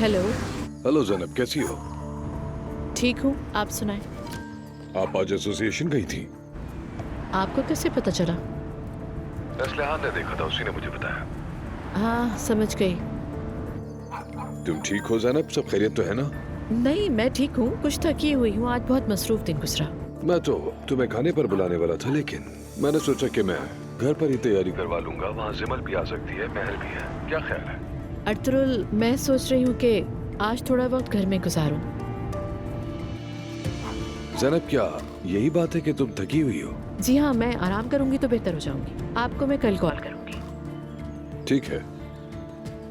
Hello. Hello Zainab, कैसी हो? ठीक हूँ, आप सुनाएं। आप आज एसोसिएशन गई थी? आपको कैसे पता चला? नस्लिहान ने देखा था, उसी ने मुझे बताया। हाँ, समझ गई। तुम ठीक हो जैनब? सब खैरियत तो है ना? नहीं, मैं ठीक हूँ, कुछ थकी हुई हूँ, आज बहुत मसरूफ दिन गुजरा। मैं तो तुम्हें खाने पर बुलाने वाला था, लेकिन मैंने सोचा कि मैं घर पर ही तैयारी करवा लूंगा। वहाँ जिमल भी आ सकती है, महल भी है। क्या ख्याल है? अर्तुल, मैं सोच रही हूँ कि आज थोड़ा वक्त घर में गुजारूं। जैनब, क्या यही बात है कि तुम थकी हुई हो? जी हाँ, मैं आराम करूंगी तो बेहतर हो जाऊंगी। आपको मैं कल कॉल करूंगी। ठीक है,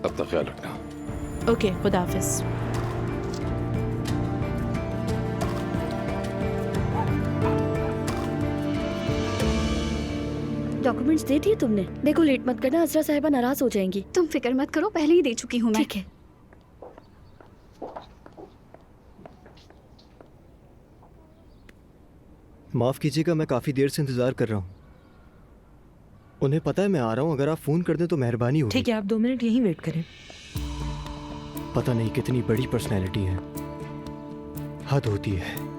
अपना ख्याल रखना। ओके, खुदा हाफिज। डॉक्यूमेंट्स दे दिए तुमने? देखो लेट मत करना, असरा साहिबा नाराज हो जाएंगी। तुम फिक्र मत करो, पहले ही दे चुकी हूँ मैं। ठीक है। माफ़ कीजिएगा, मैं काफ़ी देर से इंतज़ार कर रहा हूँ। उन्हें पता है मैं आ रहा हूँ, अगर आप फ़ोन कर दें तो मेहरबानी होगी। ठीक है, आप 2 मिनट यहीं वेट करें। पता नहीं कितनी बड़ी पर्सनैलिटी है, हद होती है।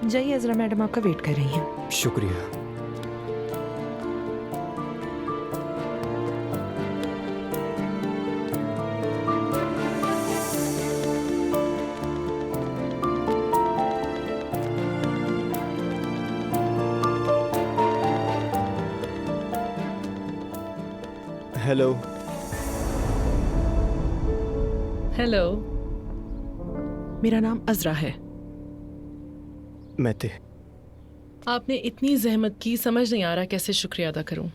जाइए, अजरा मैडम आपका वेट कर रही हैं। शुक्रिया। हेलो। हेलो, मेरा नाम अजरा है। मैं थे। आपने इतनी जहमत की, समझ नहीं आ रहा कैसे शुक्रिया अदा करूं।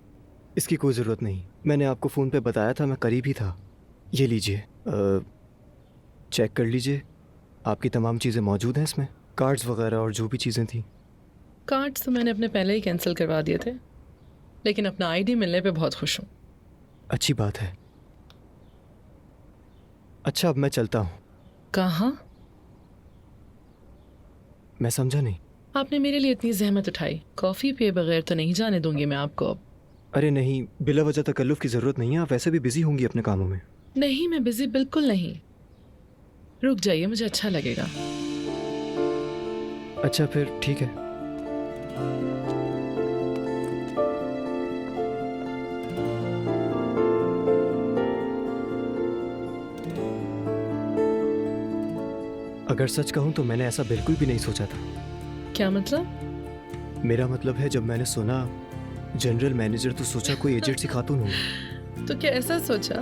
इसकी कोई ज़रूरत नहीं, मैंने आपको फ़ोन पे बताया था, मैं करीब ही था। ये लीजिए, चेक कर लीजिए, आपकी तमाम चीज़ें मौजूद हैं इसमें, कार्ड्स वगैरह और जो भी चीज़ें थी। कार्ड्स तो मैंने अपने पहले ही कैंसिल करवा दिए थे, लेकिन अपना आईडी मिलने पे बहुत खुश हूँ। अच्छी बात है। अच्छा, अब मैं चलता हूँ। कहाँ? मैं समझा नहीं। आपने मेरे लिए इतनी जहमत उठाई, कॉफ़ी पिए बगैर तो नहीं जाने दूंगी मैं आपको अब। अरे नहीं, बिला वजह तकल्लुफ़ की ज़रूरत नहीं है, आप वैसे भी बिज़ी होंगी अपने कामों में। नहीं, मैं बिजी बिल्कुल नहीं। रुक जाइए, मुझे अच्छा लगेगा। अच्छा फिर ठीक है। अगर सच कहूँ तो मैंने ऐसा बिल्कुल भी नहीं सोचा था। क्या मतलब? मेरा मतलब है, जब मैंने सुना जनरल मैनेजर, तो सोचा कोई एजेंट सी खातून होगी। तो क्या ऐसा सोचा?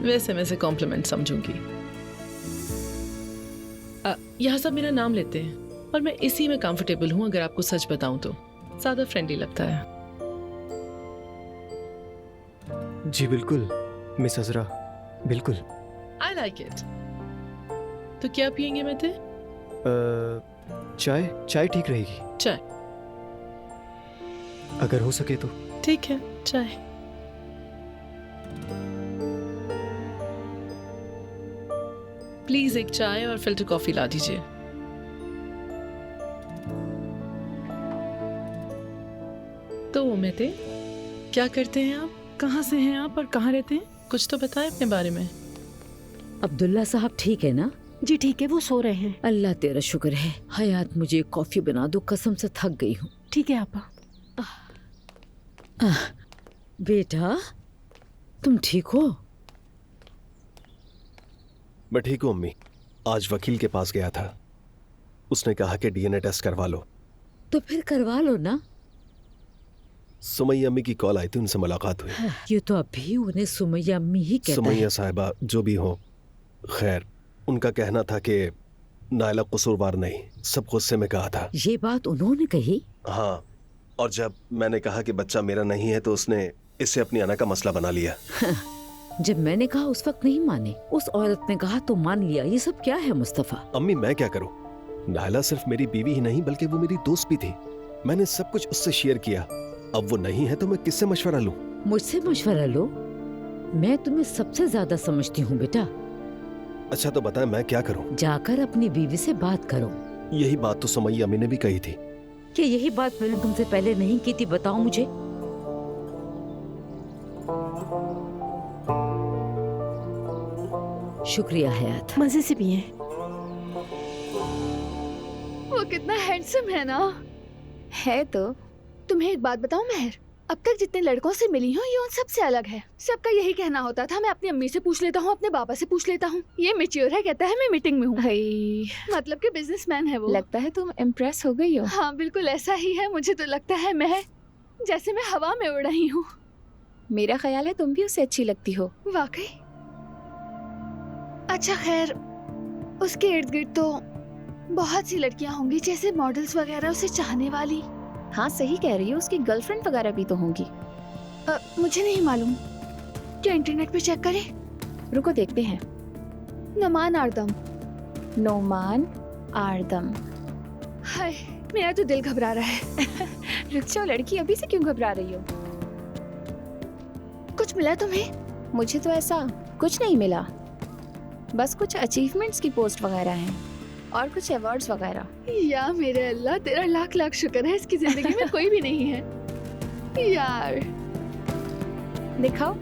वैसे मैं इसे कॉम्प्लीमेंट समझूंगी। यहाँ सब मेरा नाम लेते हैं और मैं इसी में कंफर्टेबल हूँ। अगर आपको सच बताऊं तो ज्यादा फ्रेंडली लगता है। जी बिल्कुल मिस अजरा, बिल्कुल। I like it. तो क्या पियेंगे मेते? चाय? चाय ठीक रहेगी। चाय? अगर हो सके तो। ठीक है, चाय। प्लीज एक चाय और फिल्टर कॉफी ला दीजिए। तो मेते, क्या करते हैं आप? कहाँ से हैं आप और कहाँ रहते हैं? कुछ तो बताएं अपने बारे में। अब्दुल्ला साहब ठीक है ना? जी ठीक है, वो सो रहे हैं। अल्लाह तेरा शुक्र है। हयात, मुझे कॉफी बना दो, कसम से थक गई हूँ। ठीक है आपा। बेटा, तुम ठीक हो? मैं ठीक हूँ अम्मी। आज वकील के पास गया था, उसने कहा कि डीएनए टेस्ट करवा लो। तो फिर करवा लो ना। सुमैया अम्मी की कॉल आई थी, उनसे मुलाकात हुई। ये तो अभी उन्हें सुमैया अम्मी ही कहता सुमैया है। साहिबा जो भी हो, खैर उनका कहना था कि नायला कसूरवार नहीं, सब गुस्से में कहा था। ये बात उन्होंने कही? हाँ, और जब मैंने कहा कि बच्चा मेरा नहीं है तो उसने इसे अपनी अना का मसला बना लिया। जब मैंने कहा उस वक्त नहीं माने, उस औरत ने कहा तो मान लिया। ये सब क्या है मुस्तफा? अम्मी मैं क्या करूं? नायला सिर्फ मेरी बीवी ही नहीं बल्कि वो मेरी दोस्त भी थी। मैंने सब कुछ उससे शेयर किया। अब वो नहीं है तो मैं किससे मशवरा लूं? मुझसे मशवरा लो? मैं तुम्हें सबसे ज्यादा समझती हूँ बेटा। अच्छा तो बताएं मैं क्या करूं? जाकर अपनी बीवी से बात करो। यही बात तो सुमैया अम्मी ने भी कही थी। क्या यही बात मैंने तुमसे पहले नहीं की थी? बताओ मुझे। शुक्रिया हयात। मजे से पिए। वो कितना हैंडसम है ना। है तो। तुम्हें एक बात बताऊं महर, अब तक जितने लड़कों से मिली हूँ ये उन सबसे अलग है। सबका यही कहना होता था मैं अपनी अम्मी से पूछ लेता हूँ, अपने पापा से पूछ लेता हूँ। ये मैच्योर है, कहता है मैं मीटिंग में हूँ। मतलब कि बिजनेसमैन है वो। लगता है तुम इम्प्रेस हो गई हो। हाँ बिल्कुल ऐसा ही है। मुझे तो लगता है मैं जैसे मैं हवा में उड़ रही हूँ। मेरा ख्याल है तुम भी उसे अच्छी लगती हो। वाकई। अच्छा खैर, उसके इर्द गिर्द तो बहुत सी लड़कियाँ होंगी जैसे मॉडल्स वगैरह उसे चाहने वाली। हाँ सही कह रही हो, उसकी गर्लफ्रेंड वगैरह भी तो होंगी। मुझे नहीं मालूम, क्या इंटरनेट पे चेक करें? रुको देखते हैं। नोमान आर्दम। नोमान आर्दम। हाय मेरा तो दिल घबरा रहा है। रुक जाओ लड़की, अभी से क्यों घबरा रही हो? कुछ मिला तुम्हें? मुझे तो ऐसा कुछ नहीं मिला, बस कुछ अचीवमेंट्स की पोस्ट वगैरह हैं और कुछ अवार्ड्स वगैरह। या मेरे अल्लाह, तेरा लाख लाख शुक्र है इसकी जिंदगी में कोई भी नहीं है यार। दिखाओ।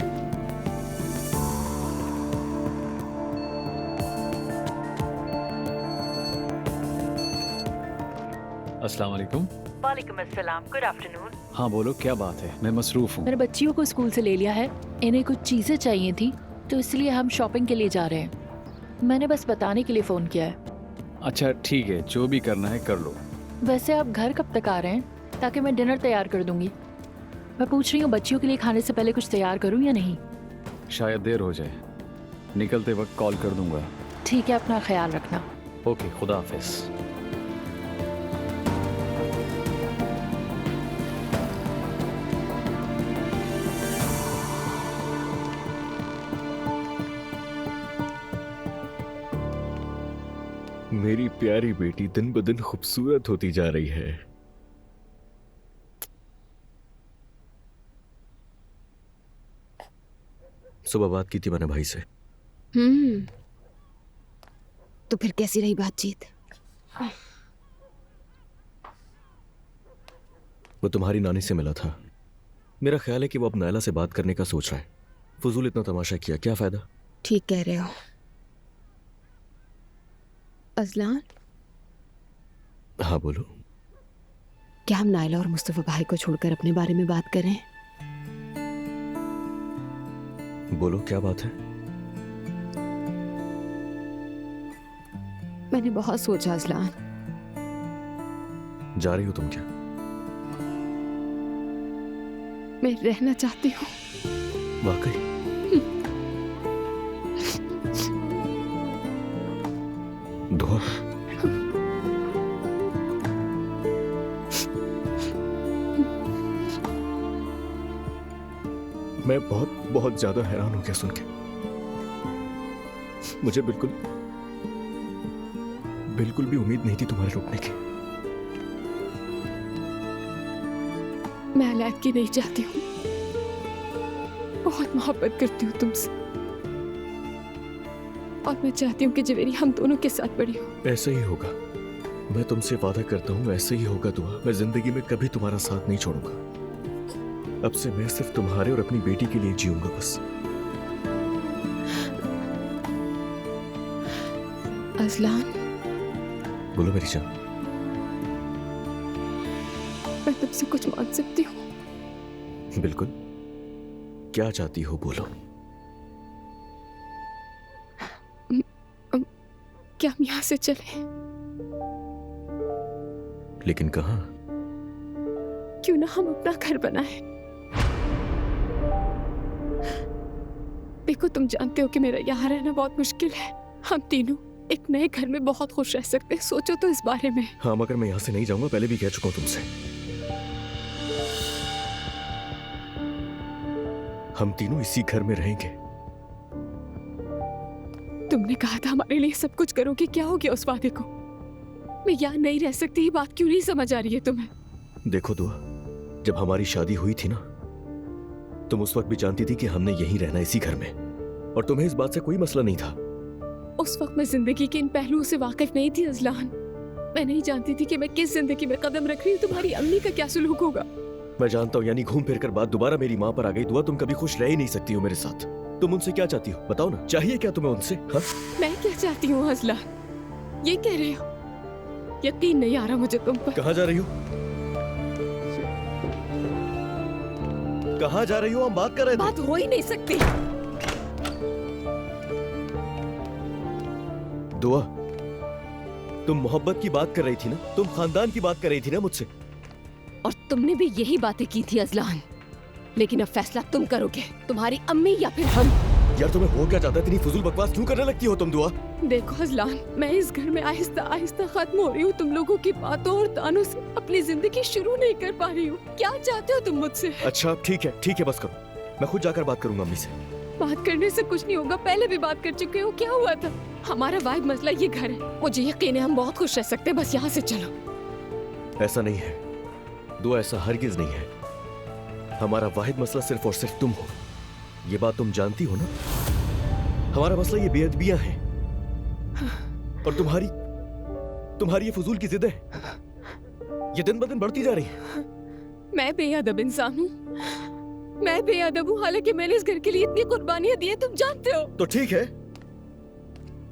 अस्सलाम वालेकुम। वालेकुम अस्सलाम, गुड आफ्टरनून। हाँ बोलो, क्या बात है? मैं मसरूफ हूँ। मेरे बच्चियों को स्कूल से ले लिया है, इन्हें कुछ चीजें चाहिए थी तो इसलिए हम शॉपिंग के लिए जा रहे हैं। मैंने बस बताने के लिए फोन किया है। अच्छा ठीक है, जो भी करना है कर लो। वैसे आप घर कब तक आ रहे हैं, ताकि मैं डिनर तैयार कर दूंगी। मैं पूछ रही हूँ बच्चियों के लिए खाने से पहले कुछ तैयार करूँ या नहीं। शायद देर हो जाए, निकलते वक्त कॉल कर दूंगा। ठीक है, अपना ख्याल रखना। ओके, खुदा हाफिज। मेरी प्यारी बेटी दिन ब दिन खूबसूरत होती जा रही है। सुबह बात की थी मैंने भाई से। तो फिर कैसी रही बातचीत? वो तुम्हारी नानी से मिला था। मेरा ख्याल है कि वो अब नायला से बात करने का सोच रहा है। फजूल इतना तमाशा किया, क्या फायदा? ठीक कह रहे हो। अजलान, हाँ बोलो। क्या हम नायला और मुस्तफा भाई को छोड़कर अपने बारे में बात करें? बोलो क्या बात है? मैंने बहुत सोचा अजलान। जा रही हो तुम क्या? मैं रहना चाहती हूँ। वाकई? दुआ। मैं बहुत ज्यादा हैरान हो गया सुन के। मुझे बिल्कुल भी उम्मीद नहीं थी तुम्हारे रुकने की। मैं अलग नहीं चाहती हूँ, बहुत मोहब्बत करती हूँ तुमसे और मैं चाहती हूँ कि जवेरी हम दोनों के साथ बड़ी हो। ऐसा ही होगा, मैं तुमसे वादा करता हूँ, ऐसे ही होगा दुआ। मैं जिंदगी में कभी तुम्हारा साथ नहीं छोड़ूंगा। अब से मैं सिर्फ तुम्हारे और अपनी बेटी के लिए जीऊंगा बस। अजलान, बोलो मेरी जान। मैं तुमसे कुछ मांग सकती हूँ? बिल्कुल, क्या चाहती हो बोलो। क्या हम यहाँ से चले? लेकिन कहाँ? क्यों ना हम अपना घर बनाए। देखो तुम जानते हो कि मेरा यहाँ रहना बहुत मुश्किल है। हम तीनों एक नए घर में बहुत खुश रह सकते हैं। सोचो तो इस बारे में। हाँ, मगर मैं यहाँ से नहीं जाऊंगा, पहले भी कह चुका हूँ तुमसे। हम तीनों इसी घर में रहेंगे। तुमने कहा था हमारे लिए सब कुछ करोगे, क्या हो गया उस वादे को? मैं यहाँ नहीं रह सकती। ये बात क्यों नहीं समझ आ रही है तुम्हें? देखो दुआ, जब हमारी शादी हुई थी ना, तुम उस वक्त भी जानती थी कि हमने यहीं रहना इसी घर में, और तुम्हें इस बात से कोई मसला नहीं था। उस वक्त मैं जिंदगी के इन पहलुओं से वाकिफ नहीं थी अजलान। मैं नहीं जानती थी कि मैं किस जिंदगी में कदम रख रही हूँ। तुम्हारी अम्मी का क्या सुलूक होगा। मैं जानता हूँ, यानी घूम फिर कर बात दोबारा मेरी माँ पर आ गई। दुआ, तुम कभी खुश रह ही नहीं सकती हो मेरे साथ। तुम उनसे क्या चाहती हो बताओ ना, चाहिए क्या तुम्हें उनसे? हाँ? मैं क्या चाहती हूँ अजलान, ये कह रहे हो? यकीन नहीं आ रहा मुझे तुम पर। कहाँ जा रही हो? कहाँ जा रही हो? हम बात कर रहे थे। बात हो ही नहीं सकती। दुआ, तुम मोहब्बत की बात कर रही थी ना, तुम खानदान की बात कर रही थी ना मुझसे। और तुमने भी यही बातें की थी अजलान, लेकिन अब फैसला तुम करोगे, तुम्हारी अम्मी या फिर हम। यार तुम्हें हो क्या जाता है? इतनी फजूल बकवास क्यों करने लगती हो तुम दुआ? देखो अजलान, मैं इस घर में आहिस्ता आहिस्ता खत्म हो रही हूँ। तुम लोगों की बातों और तानों से अपनी जिंदगी शुरू नहीं कर पा रही हूँ। क्या चाहते हो तुम मुझसे? अच्छा ठीक है बस करो, मैं खुद जाकर बात करूंगा अम्मी से। बात करने से कुछ नहीं होगा, पहले भी बात कर चुके हो। क्या हुआ था? हमारा वाहिद मसला ये घर है। मुझे यकीन है हम बहुत खुश रह सकते हैं, बस यहाँ से चलो। ऐसा नहीं है दुआ, ऐसा हरगिज नहीं है। हमारा वाहिद मसला सिर्फ और सिर्फ तुम हो, ये बात तुम जानती हो ना। हमारा मसला ये बेअदबियां हैं और तुम्हारी ये फजूल की जिद है, ये दिन ब दिन बढ़ती जा रही है। मैं बेअदब इंसान हूँ, मैं बेअदब हूँ, हालांकि मैंने इस घर के लिए इतनी कुर्बानियां दी है, तुम जानते हो। तो ठीक है,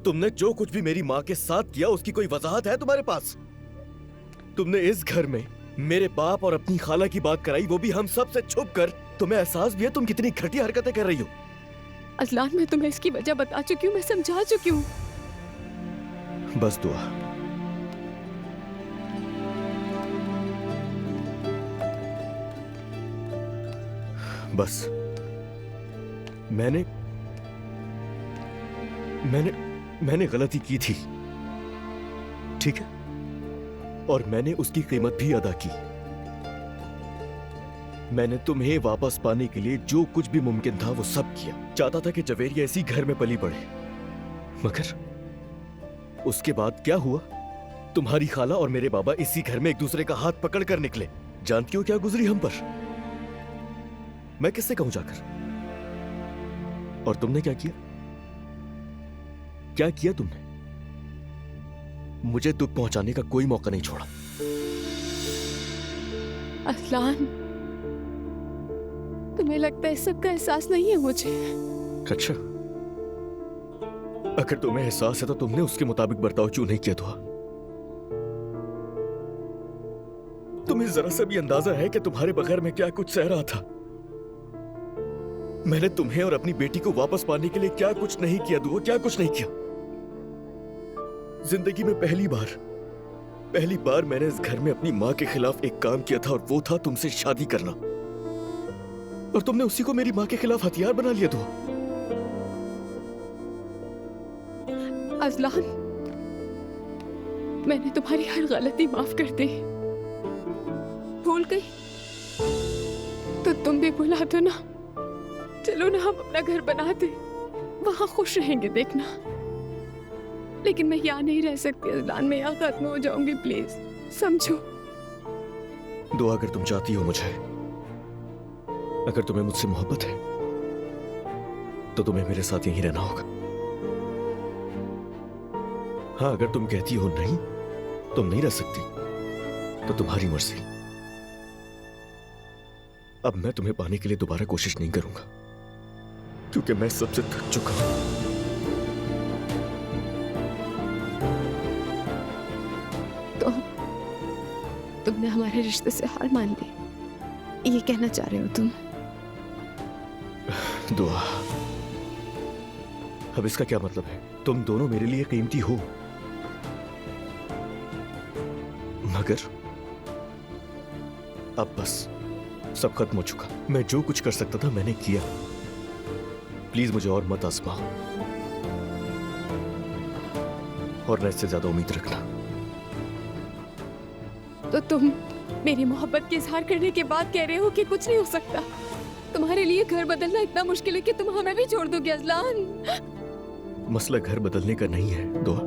तुमने जो कुछ भी मेरी माँ के साथ किया उसकी कोई वजाहत है तुम्हारे पास? तुमने इस घर में मेरे बाप और अपनी खाला की बात कराई, वो भी हम सब से छुप कर। तुम्हें एहसास भी है तुम कितनी घटिया हरकतें कर रही हो? अजलान, मैं तुम्हें इसकी वजह बता चुकी हूँ, मैं समझा चुकी हूँ। बस दुआ, बस मैंने गलती की थी, ठीक है, और मैंने उसकी कीमत भी अदा की। मैंने तुम्हें वापस पाने के लिए जो कुछ भी मुमकिन था वो सब किया। चाहता था कि जवेरिया इसी घर में पली बढ़े, मगर उसके बाद क्या हुआ? तुम्हारी खाला और मेरे बाबा इसी घर में एक दूसरे का हाथ पकड़ कर निकले। जानती हो क्या गुजरी हम पर? मैं किससे कहूं जाकर? और तुमने क्या किया? क्या किया तुमने? मुझे दुख पहुंचाने का कोई मौका नहीं छोड़ा। अजलान, तुम्हें लगता है इस सब का एहसास नहीं है मुझे? अच्छा, अगर तुम्हें एहसास है तो तुमने उसके मुताबिक बर्ताव क्यों नहीं किया? दुआ, तुम्हें जरा सा भी अंदाजा है कि तुम्हारे बगैर मैं क्या कुछ सह रहा था? मैंने तुम्हें और अपनी बेटी को वापस पाने के लिए क्या कुछ नहीं किया दुआ, क्या कुछ नहीं किया। जिंदगी में पहली बार मैंने इस घर में अपनी माँ के खिलाफ एक काम किया था, और वो था तुमसे शादी करना। और तुमने उसी को मेरी माँ के खिलाफ हथियार बना लिया दुआ। अजलान, मैंने तुम्हारी हर गलती माफ कर दी। भूल गई तो तुम भी भुला दो ना। चलो ना, हम अपना घर बनाते, वहां खुश रहेंगे, देखना। लेकिन मैं यहाँ नहीं रह सकती अजलान, मैं यहाँ खत्म हो जाऊंगी, प्लीज समझो। दुआ, अगर तुम चाहती हो मुझे, अगर तुम्हें मुझसे मोहब्बत है तो तुम्हें मेरे साथ यहीं रहना होगा। हाँ, अगर तुम कहती हो नहीं, तुम नहीं रह सकती, तो तुम्हारी मर्जी। अब मैं तुम्हें पाने के लिए दोबारा कोशिश नहीं करूंगा, क्योंकि मैं सबसे थक चुका हूं। तो तुमने हमारे रिश्ते से हार मान ली, ये कहना चाह रहे हो तुम? दुआ, अब इसका क्या मतलब है? तुम दोनों मेरे लिए कीमती हो, मगर अब बस सब खत्म हो चुका। मैं जो कुछ कर सकता था मैंने किया। प्लीज मुझे और मत आजमाओ, और न इससे ज्यादा उम्मीद रखना। तो तुम मेरी मोहब्बत के इजहार करने के बाद कह रहे हो कि कुछ नहीं हो सकता? तुम्हारे लिए घर बदलना इतना मुश्किल है कि तुम हमें भी छोड़ दोगे अजलान? मसला घर बदलने का नहीं है दुआ,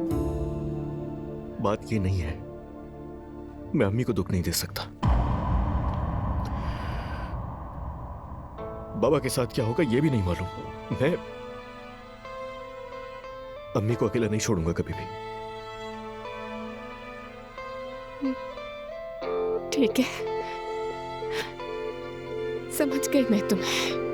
बात ये नहीं है। मैं अम्मी को दुख नहीं दे सकता। बाबा के साथ क्या होगा ये भी नहीं मालूम। मैं अम्मी को अकेला नहीं छोड़ूंगा कभी भी। ठीक है, समझ गई मैं तुम्हें।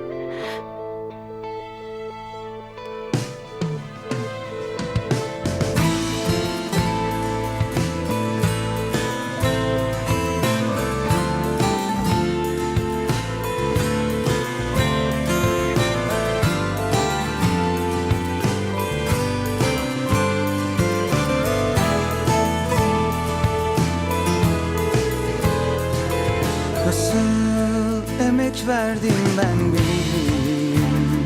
Nasıl emek verdim ben bilirim.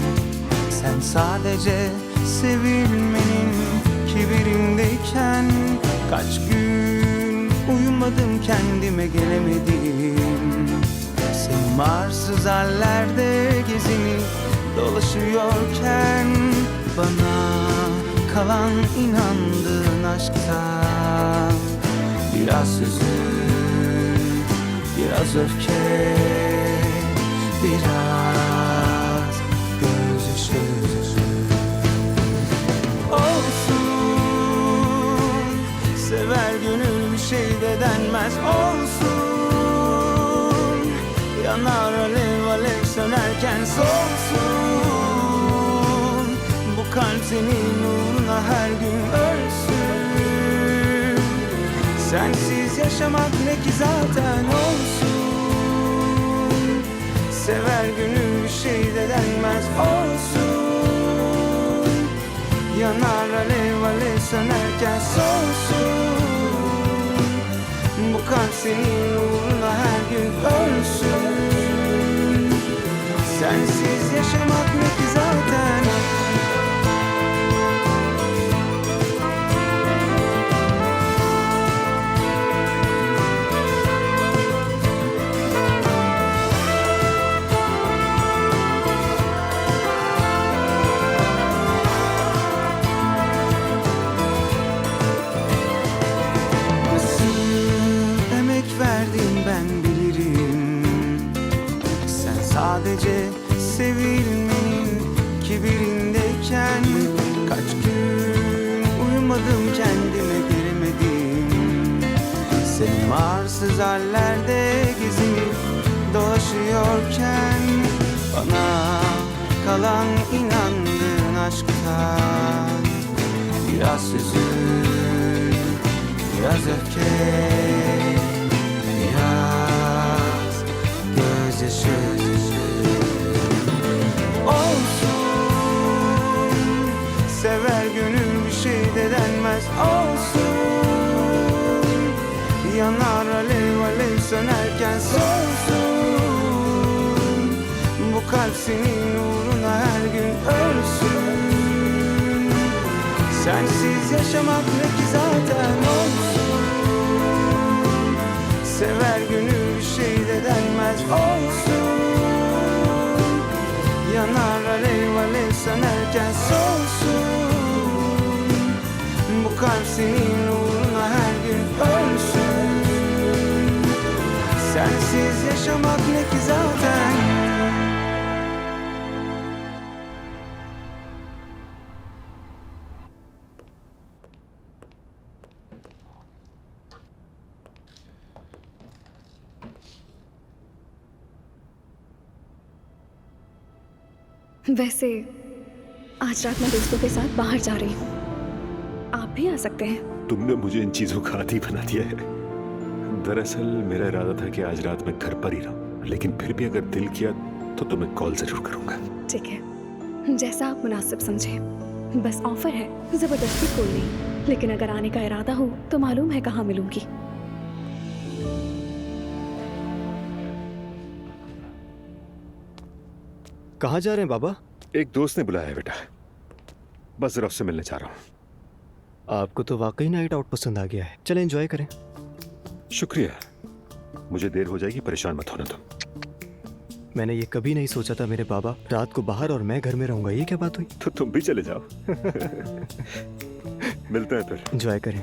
Sen sadece sevilmenin kibirindeyken kaç gün uyumadım, kendime gelemedim. Senin arsız hallerde gezinip dolaşıyorken bana kalan inandığın aşktan biraz hüzün, biraz öfke, biraz gözyaşı. Olsun, sever gönül bir şey de denmez. Olsun, yanar alev alev sönerken solsun. Bu kalp senin uğruna her gün ölsün. Sensiz yaşamak ne ki zaten olsun. Sever gönül bir şey de denmez. Olsun, yanar alev alev sönerken solsun. Bu kalp senin uğruna her gün ölsün. Sensiz yaşamak ne ki zaten. Sadece sevilmenin kibirindeyken kaç gün uyumadım, kendime gelemedim. Senin arsız hallerde gezinip dolaşıyorken bana kalan inandığın aşktan biraz hüzün, biraz öfke, biraz gözyaşı. Olsun, sever gönül bir şey de denmez. Olsun, yanar alev alev sönerken solsun. Bu kalp senin uğruna her gün ölsün. Sensiz yaşamak ne ki zaten olsun. Sever gönül bir şey de denmez. Olsun, yanar alev alev sönerken solsun. Bu kalp senin uğruna her gün ölsün. Sensiz yaşamak ne ki zaten. वैसे आज रात मैं दोस्तों के साथ बाहर जा रही हूँ, आप भी आ सकते हैं। तुमने मुझे इन चीजों का आदी बना दिया है। दरअसल मेरा इरादा था कि आज रात मैं घर पर ही रहूं, लेकिन फिर भी अगर दिल किया तो तुम्हें कॉल जरूर करूंगा। ठीक है, जैसा आप मुनासिब समझे। बस ऑफर है, जबरदस्ती कोई नहीं, लेकिन अगर आने का इरादा हो तो मालूम है कहाँ मिलूंगी। कहाँ जा रहे हैं बाबा? एक दोस्त ने बुलाया है बेटा, बस जरा उससे मिलने जा रहा हूँ। आपको तो वाकई नाइट आउट पसंद आ गया है, चले एंजॉय करें। शुक्रिया, मुझे देर हो जाएगी, परेशान मत होना तुम। मैंने ये कभी नहीं सोचा था मेरे बाबा रात को बाहर और मैं घर में रहूंगा, ये क्या बात हुई? तो तुम भी चले जाओ। मिलते हैं फिर। एंजॉय करें।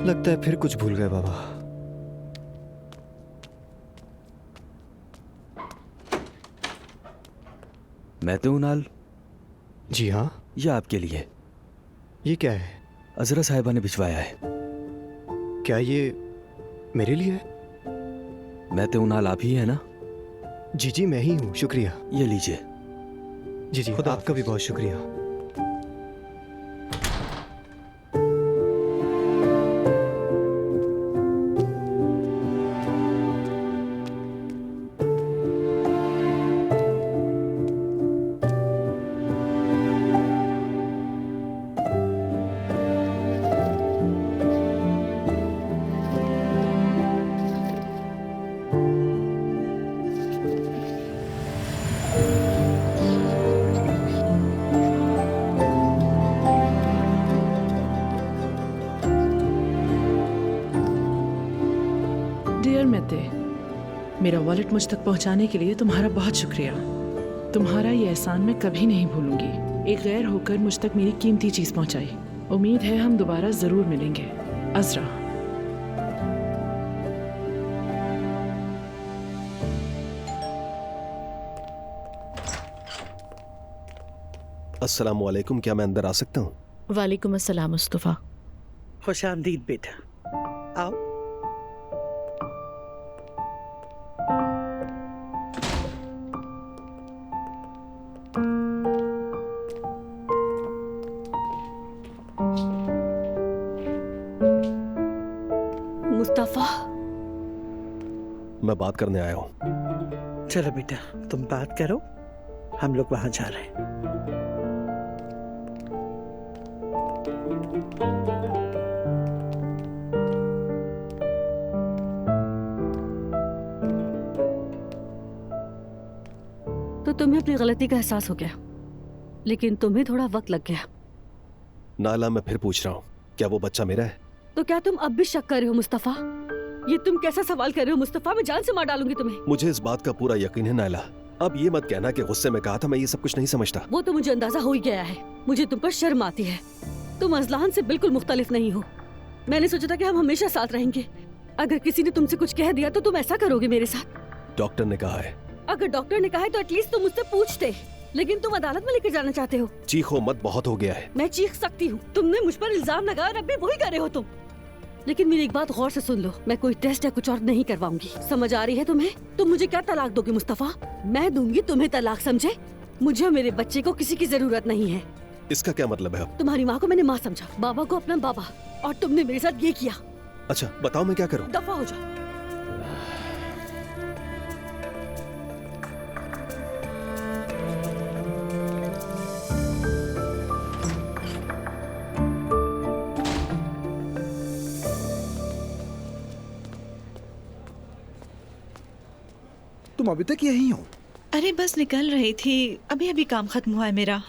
लगता है फिर कुछ भूल गए बाबा। मैं तो उनाल। जी हाँ। ये आपके लिए। ये क्या है? अजरा साहिबा ने भिजवाया है। क्या ये मेरे लिए है? मैं तो उनाल आप ही है ना? जी जी मैं ही हूँ, शुक्रिया। ये लीजिए। जी जी आपका भी बहुत शुक्रिया। डियर मेते, मेरा वॉलेट मुझ तक पहुंचाने के लिए तुम्हारा बहुत शुक्रिया। तुम्हारा ये एहसान मैं कभी नहीं भूलूंगी। एक गैर होकर मुझ तक मेरी कीमती चीज पहुंचाई। उम्मीद है हम दोबारा जरूर मिलेंगे। अजरा। अस्सलाम वालेकुम, क्या मैं अंदर आ सकता हूँ? वालेकुम अस्सलाम मुस्तफ़ा। खुश आमदीद बेटा, आओ। मुस्तफा, मैं बात करने आया हूँ। चलो बेटा, तुम बात करो, हम लोग वहां जा रहे हैं। तो तुम्हें अपनी गलती का एहसास हो गया, लेकिन तुम्हें थोड़ा वक्त लग गया। नाला, मैं फिर पूछ रहा हूँ, क्या वो बच्चा मेरा है? तो क्या तुम अब भी शक कर रहे हो मुस्तफा? ये तुम कैसा सवाल कर रहे हो मुस्तफा? मैं जान से मार डालूंगी तुम्हें। मुझे इस बात का पूरा यकीन है नाला। अब ये मत कहना कि गुस्से में कहा था, मैं ये सब कुछ नहीं समझता। वो तो मुझे अंदाजा हो ही गया है। मुझे तुम पर शर्म आती है। तुम अजलान से बिल्कुल मुख्तलिफ नहीं हो। मैंने सोचा था कि हम हमेशा साथ रहेंगे। अगर किसी ने तुमसे कुछ कह दिया तो तुम ऐसा करोगे मेरे साथ? डॉक्टर ने कहा है। अगर डॉक्टर ने कहा है तो एटलीस्ट तुम मुझसे पूछते, लेकिन तुम अदालत में लेकर जाना चाहते हो। चीखो मत, बहुत हो गया है। मैं चीख सकती हूँ। तुमने मुझ पर इल्जाम लगाया और अब भी वही कर रहे हो तुम। लेकिन मेरी एक बात गौर से सुन लो, मैं कोई टेस्ट या कुछ और नहीं करवाऊंगी। समझ आ रही है तुम्हें? तुम मुझे क्या तलाक दोगे मुस्तफा? मैं दूंगी तुम्हें तलाक, समझे? मुझे और मेरे बच्चे को किसी की जरूरत नहीं है। इसका क्या मतलब है? अब तुम्हारी माँ को मैंने माँ समझा, बाबा को अपना बाबा, और तुमने मेरे साथ ये किया। अच्छा बताओ मैं क्या करूँ? दफा हो जाओ। तुम अभी तक यहीं हो? अरे बस निकल रही थी, अभी अभी काम खत्म हुआ है मेरा।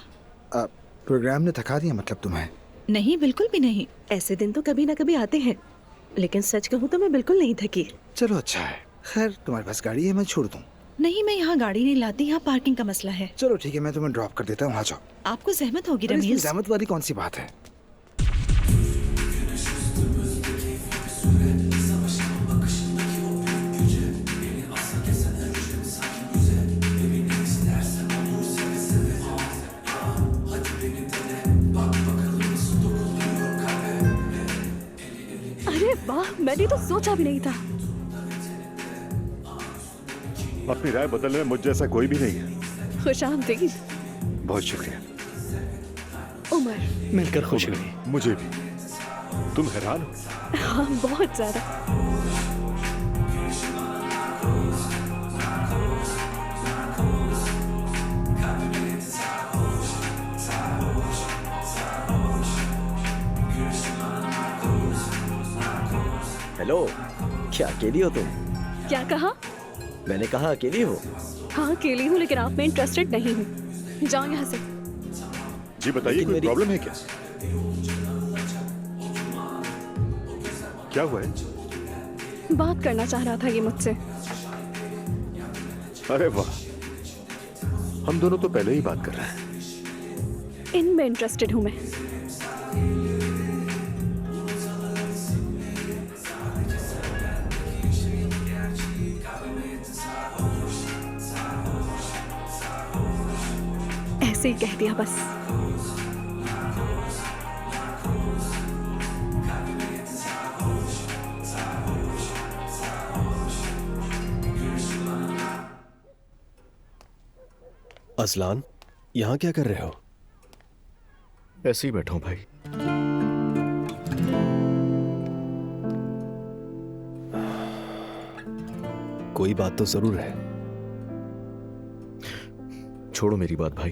प्रोग्राम ने थका दिया मतलब तुम्हें? नहीं, बिल्कुल भी नहीं। ऐसे दिन तो कभी ना कभी आते हैं, लेकिन सच कहूँ तो मैं बिल्कुल नहीं थकी। चलो अच्छा है। खैर तुम्हारे पास गाड़ी है, मैं छोड़ दूँ? नहीं, मैं यहाँ गाड़ी नहीं लाती, यहाँ पार्किंग का मसला है। चलो ठीक है, मैं तुम्हें ड्रॉप कर देता हूँ, आ जाओ। आपको जहमत होगी इसमें रमीज। जहमत वाली कौन सी बात है? अरे वाह, मैंने तो सोचा भी नहीं था। अपनी राय बदलने में मुझ जैसा कोई भी नहीं है। खुश आमदीद। बहुत शुक्रिया। उमर, मिलकर खुश हुई। मुझे भी। तुम हैरान हो? हाँ, बहुत ज्यादा। हेलो, क्या अकेली हो तुम? क्या कहा? मैंने कहा अकेली हो। हाँ अकेली हूँ, लेकिन आप में इंटरेस्टेड नहीं हूँ। जाओ यहाँ से। जी बताइए, कोई प्रॉब्लम है क्या? क्या हुआ है? बात करना चाह रहा था ये मुझसे। अरे वाह, हम दोनों तो पहले ही बात कर रहे हैं। इनमें इंटरेस्टेड हूँ मैं। ऐसे ही कह दिया बस। असलान, यहाँ क्या कर रहे हो? ऐसे ही बैठा हूं भाई। कोई बात तो जरूर है। छोड़ो मेरी बात भाई,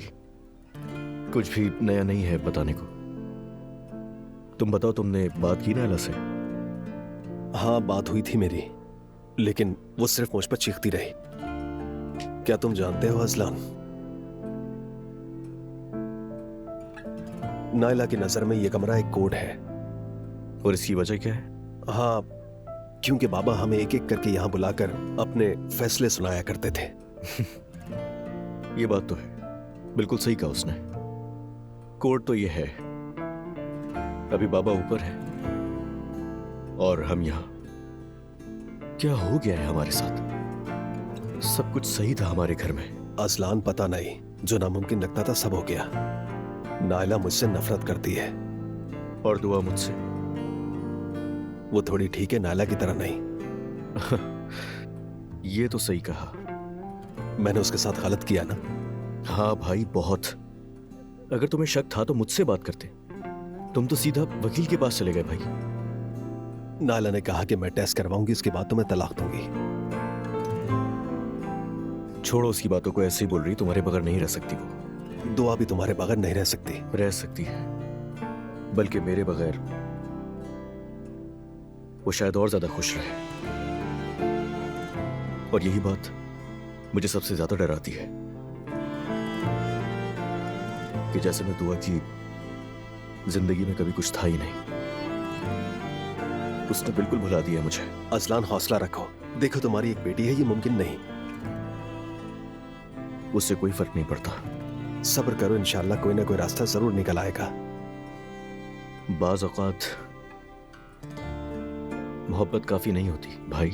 कुछ भी नया नहीं है बताने को। तुम बताओ, तुमने बात की नायला से? हाँ, बात हुई थी मेरी, लेकिन वो सिर्फ मुझ पर चीखती रही। क्या तुम जानते हो असलान, नायला की नजर में ये कमरा एक कोड है। और इसकी वजह क्या है? हाँ, क्योंकि बाबा हमें एक एक करके यहाँ बुलाकर अपने फैसले सुनाया करते थे। ये बात तो है, बिल्कुल सही कहा उसने। कोड तो ये है, अभी बाबा ऊपर है और हम यहाँ। क्या हो गया है हमारे साथ? सब कुछ सही था हमारे घर में। असलान, पता नहीं, जो नामुमकिन लगता था सब हो गया। नायला मुझसे नफरत करती है। और दुआ मुझसे। वो थोड़ी ठीक है, नायला की तरह नहीं। ये तो सही कहा। मैंने उसके साथ गलत किया ना? हाँ भाई, बहुत। अगर तुम्हें शक था तो मुझसे बात करते। तुम तो सीधा वकील के पास चले गए भाई। नायला ने कहा कि मैं टेस्ट करवाऊंगी, उसके बाद तो मैं तलाक दूंगी। छोड़ो उसकी बातों को, ऐसे ही बोल रही। तुम्हारे बगैर नहीं रह सकती वो। दुआ भी तुम्हारे बगैर नहीं रह सकती। रह सकती है, बल्कि मेरे बगैर वो शायद और ज्यादा खुश रहे। और यही बात मुझे सबसे ज्यादा डराती है कि जैसे मैं दुआ की जिंदगी में कभी कुछ था ही नहीं, उसने बिल्कुल भुला दिया मुझे। असलान, हौसला रखो। देखो, तुम्हारी एक बेटी है, ये मुमकिन नहीं। उससे कोई फर्क नहीं पड़ता। सब्र करो, इंशाल्लाह कोई ना कोई रास्ता जरूर निकल आएगा। बाज़ औक़ात मोहब्बत काफी नहीं होती भाई।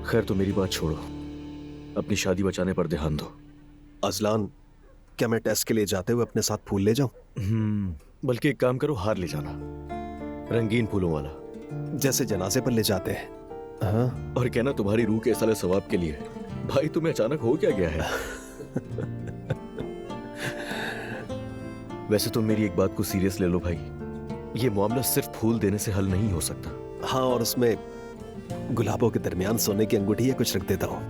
खैर, तो मेरी बात छोड़ो, अपनी शादी बचाने पर ध्यान दो। असलान, क्या मैं टेस्ट के लिए जाते हुए अपने साथ फूल ले जाऊं? बल्कि एक काम करो, हार ले जाना, रंगीन फूलों वाला, जैसे जनाजे पर ले जाते हैं। हाँ। और कहना तुम्हारी रूह के इसाले सवाब के लिए। भाई, तुम्हें अचानक हो क्या गया है? वैसे तुम मेरी एक बात को सीरियस ले लो भाई, ये मामला सिर्फ फूल देने से हल नहीं हो सकता। हाँ, और उसमें गुलाबों के दरमियान सोने की अंगूठी या कुछ रख देता हूँ।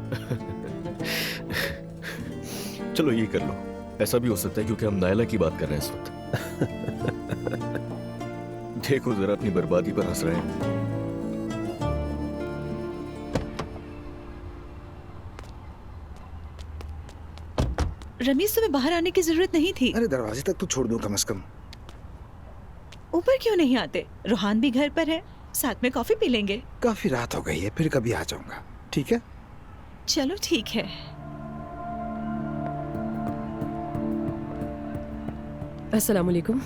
चलो ये कर लो। ऐसा भी हो सकता है क्योंकि हम नायला की बात कर रहे हैं इस वक्त। देखो जरा, अपनी बर्बादी पर हंस रहे हैं। रमीज, तुम्हें बाहर आने की जरूरत नहीं थी। अरे दरवाजे तक तो छोड़ दूं कम से कम। ऊपर क्यों नहीं आते? रोहान भी घर पर है, साथ में कॉफी पी लेंगे। काफी रात हो गई है, फिर कभी आ जाऊंगा। ठीक है? चलो ठीक है। अस्सलाम वालेकुम।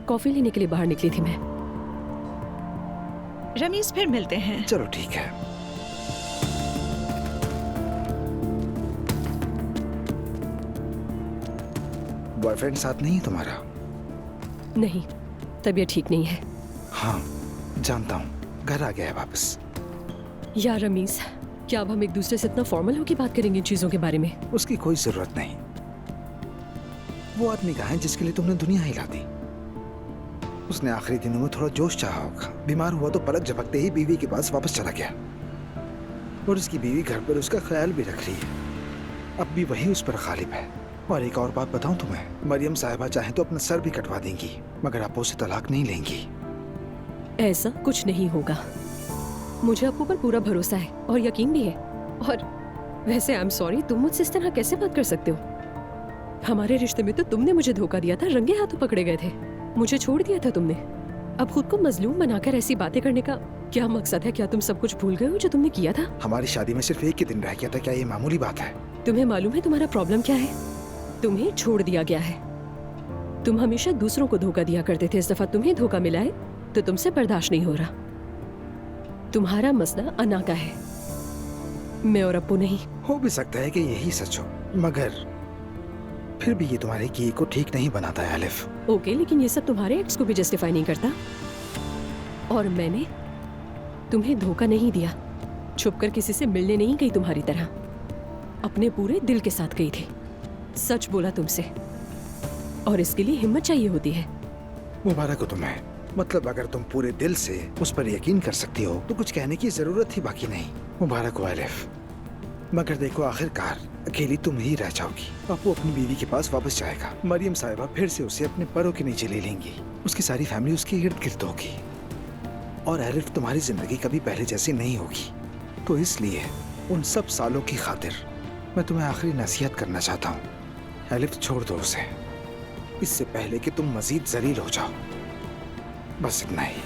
कॉफी लेने के लिए बाहर निकली थी मैं। रमीज, फिर मिलते हैं। चलो ठीक है। बॉयफ्रेंड साथ नहीं है तुम्हारा? नहीं, तबीयत ठीक नहीं है। हाँ, जानता हूँ। घर आ गया है वापस। यार रमीज, क्या अब हम एक दूसरे से इतना फॉर्मल होकर बात करेंगे इन चीजों के बारे में? उसकी कोई जरूरत नहीं। वो आदमी कहाँ है जिसके लिए तुमने दुनिया हिला दी? उसने आखिरी दिनों में थोड़ा जोश चाहा होगा। बीमार हुआ तो पलक झपकते ही बीवी के पास वापस चला गया, और उसकी बीवी घर पर उसका ख्याल भी रख रही है। अब भी वही उस पर गालिब है। और एक और बात बताऊं तुम्हें, मरियम साहिबा चाहे तो अपना सर भी कटवा देंगी, मगर आप उसे तलाक नहीं लेंगी। ऐसा कुछ नहीं होगा। मुझे आपको पर पूरा भरोसा है और यकीन भी है। और वैसे आई एम सॉरी, तुम मुझसे इस तरह कैसे बात कर सकते हो? हमारे रिश्ते में तो तुमने मुझे धोखा दिया था, रंगे हाथों पकड़े गए थे, मुझे छोड़ दिया था तुमने। अब खुद को मजलूम बनाकर ऐसी बातें करने का क्या मकसद है? क्या तुम सब कुछ भूल गए हो जो तुमने किया था? हमारी शादी में सिर्फ एक ही दिन रह गया था, क्या ये मामूली बात है? तुम्हें मालूम है तुम्हारा प्रॉब्लम क्या है? तुम्हें छोड़ दिया गया है। तुम हमेशा दूसरों को धोखा दिया करते थे, इस दफा तुम्हें धोखा मिला है तो तुमसे बर्दाश्त नहीं हो रहा। तुम्हारा मसला अना का है, मैं और अप्पू नहीं। हो भी सकता है कि यही सच हो, मगर फिर भी ये तुम्हारे किए को ठीक नहीं बनाता है अलिफ। ओके, लेकिन ये सब तुम्हारे एक्स को भी जस्टिफाई नहीं करता। और मैंने तुम्हें धोखा नहीं दिया, छुपकर किसी से मिलने नहीं गई तुम्हारी तरह, अपने पूरे दिल के साथ गई थी। सच बोला तुमसे, और इसके लिए हिम्मत चाहिए होती है। मुबारक हो तुम्हें। मतलब अगर तुम पूरे दिल से उस पर यकीन कर सकती हो तो कुछ कहने की जरूरत ही बाकी नहीं। मुबारक हो अलिफ। मगर देखो, आखिरकार अकेली तुम ही रह जाओगी। अब वो अपनी बीवी के पास वापस जाएगा। मरियम साहिबा फिर से उसे अपने पैरों के नीचे ले लेंगी। उसकी सारी फैमिली उसके इर्द गिर्द होगी और अलिफ तुम्हारी जिंदगी कभी पहले जैसी नहीं होगी। तो इसलिए उन सब सालों की खातिर मैं तुम्हें आखिरी नसीहत करना चाहता हूँ, अलिफ छोड़ दो उसे, इससे पहले कि तुम मजीद जलील हो जाओ। बस इतना ही।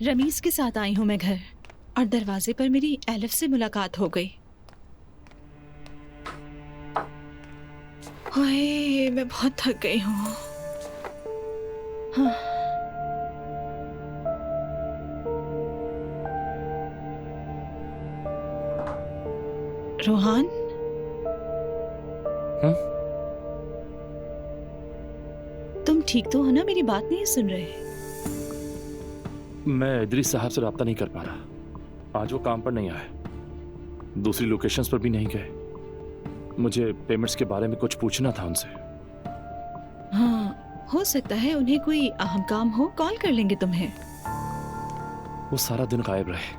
रमीज के साथ आई हूँ मैं घर, और दरवाजे पर मेरी एलिफ से मुलाकात हो गई। हाय, मैं बहुत थक गई हूँ। हाँ। रोहान, तुम ठीक तो हो ना? मेरी बात नहीं सुन रहे? मैं इदरीस साहब से राब्ता नहीं कर पा रहा। आज वो काम पर नहीं आए, दूसरी लोकेशंस पर भी नहीं गए। मुझे पेमेंट्स के बारे में कुछ पूछना था उनसे। हाँ, हो सकता है उन्हें कोई अहम काम हो, कॉल कर लेंगे तुम्हें। वो सारा दिन गायब रहे,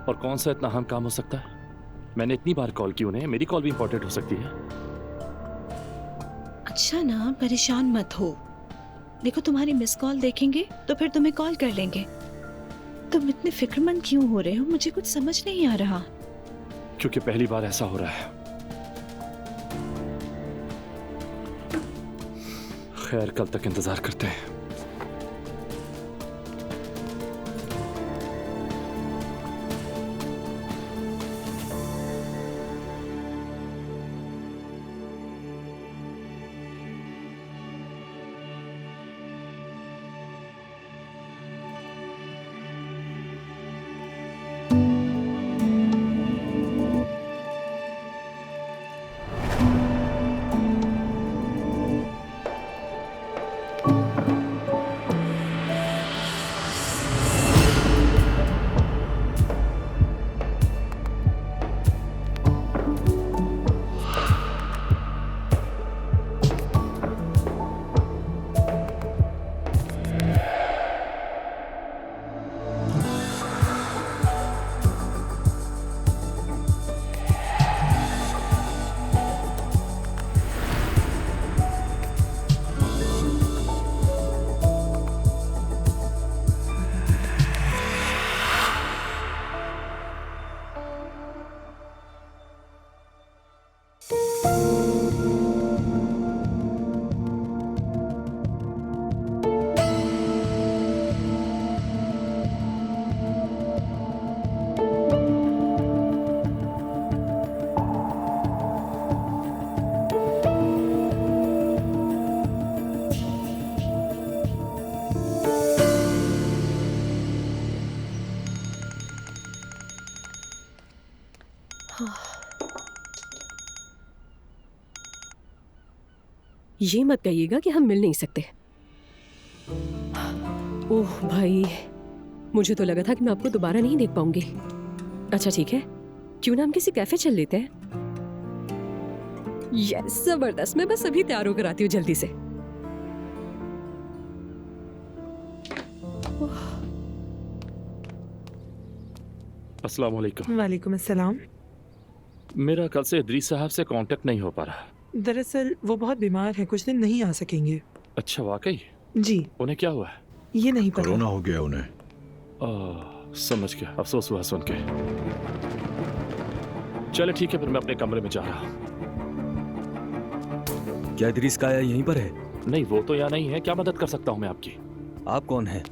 और कौन सा इतना अहम काम हो सकता है? मैंने इतनी बार कॉल की उन्हें, मेरी कॉल भी इंपॉर्टेंट हो सकती है। अच्छा ना, परेशान मत हो। देखो, तुम्हारी मिस कॉल देखेंगे तो फिर तुम्हें कॉल कर लेंगे। तुम इतने फिक्रमंद क्यों हो रहे हो? मुझे कुछ समझ नहीं आ रहा। क्योंकि पहली बार ऐसा हो रहा है। खैर, कल तक इंतजार करते हैं। ये मत कहिएगा कि हम मिल नहीं सकते। ओह भाई, मुझे तो लगा था कि मैं आपको दोबारा नहीं देख पाऊंगी। अच्छा ठीक है, क्यों ना हम किसी कैफे चल लेते हैं? यस, जबरदस्त। मैं बस अभी तैयार होकर आती हूँ जल्दी से। अस्सलाम वालेकुम। वालेकुम अस्सलाम। मेरा कल से इदरीस साहब से कांटेक्ट नहीं हो पा रहा। दरअसल वो बहुत बीमार है, कुछ दिन नहीं आ सकेंगे। अच्छा, वाकई? जी। उन्हें क्या हुआ है? ये नहीं पता। कोरोना हो गया उन्हें। समझ गया, अफसोस हुआ सुन के। चले ठीक है, फिर मैं अपने कमरे में जा रहा हूँ। क्या इदरीस का आया यहीं पर है? नहीं, वो तो यहाँ नहीं है। क्या मदद कर सकता हूँ मैं आपकी? आप कौन हैं?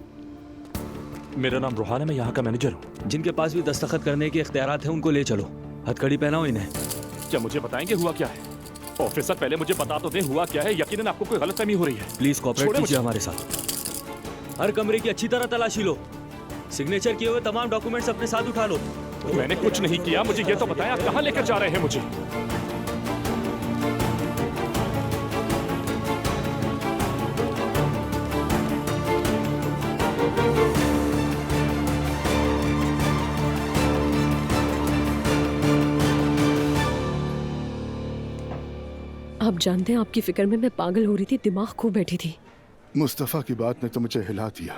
मेरा नाम रोहान है, मैं यहाँ का मैनेजर हूँ। जिनके पास भी दस्तखत करने के इख्तियारात हैं उनको ले चलो। हथकड़ी पहनाओ इन्हें। क्या मुझे बताएंगे हुआ क्या है? ऑफिसर पहले मुझे बता तो दें हुआ क्या है। यकीनन आपको कोई गलतफहमी हो रही है। प्लीज कोऑपरेट छोड़े कीजिए मुझे। हमारे साथ। हर कमरे की अच्छी तरह तलाशी लो। सिग्नेचर किए हुए तमाम डॉक्यूमेंट्स अपने साथ उठा लो। मैंने कुछ नहीं किया, मुझे ये तो बताएं आप कहाँ लेकर जा रहे हैं मुझे? आप जानते हैं आपकी फिक्र में मैं पागल हो रही थी, दिमाग खो बैठी थी। मुस्तफ़ा की बात ने तो मुझे हिला दिया।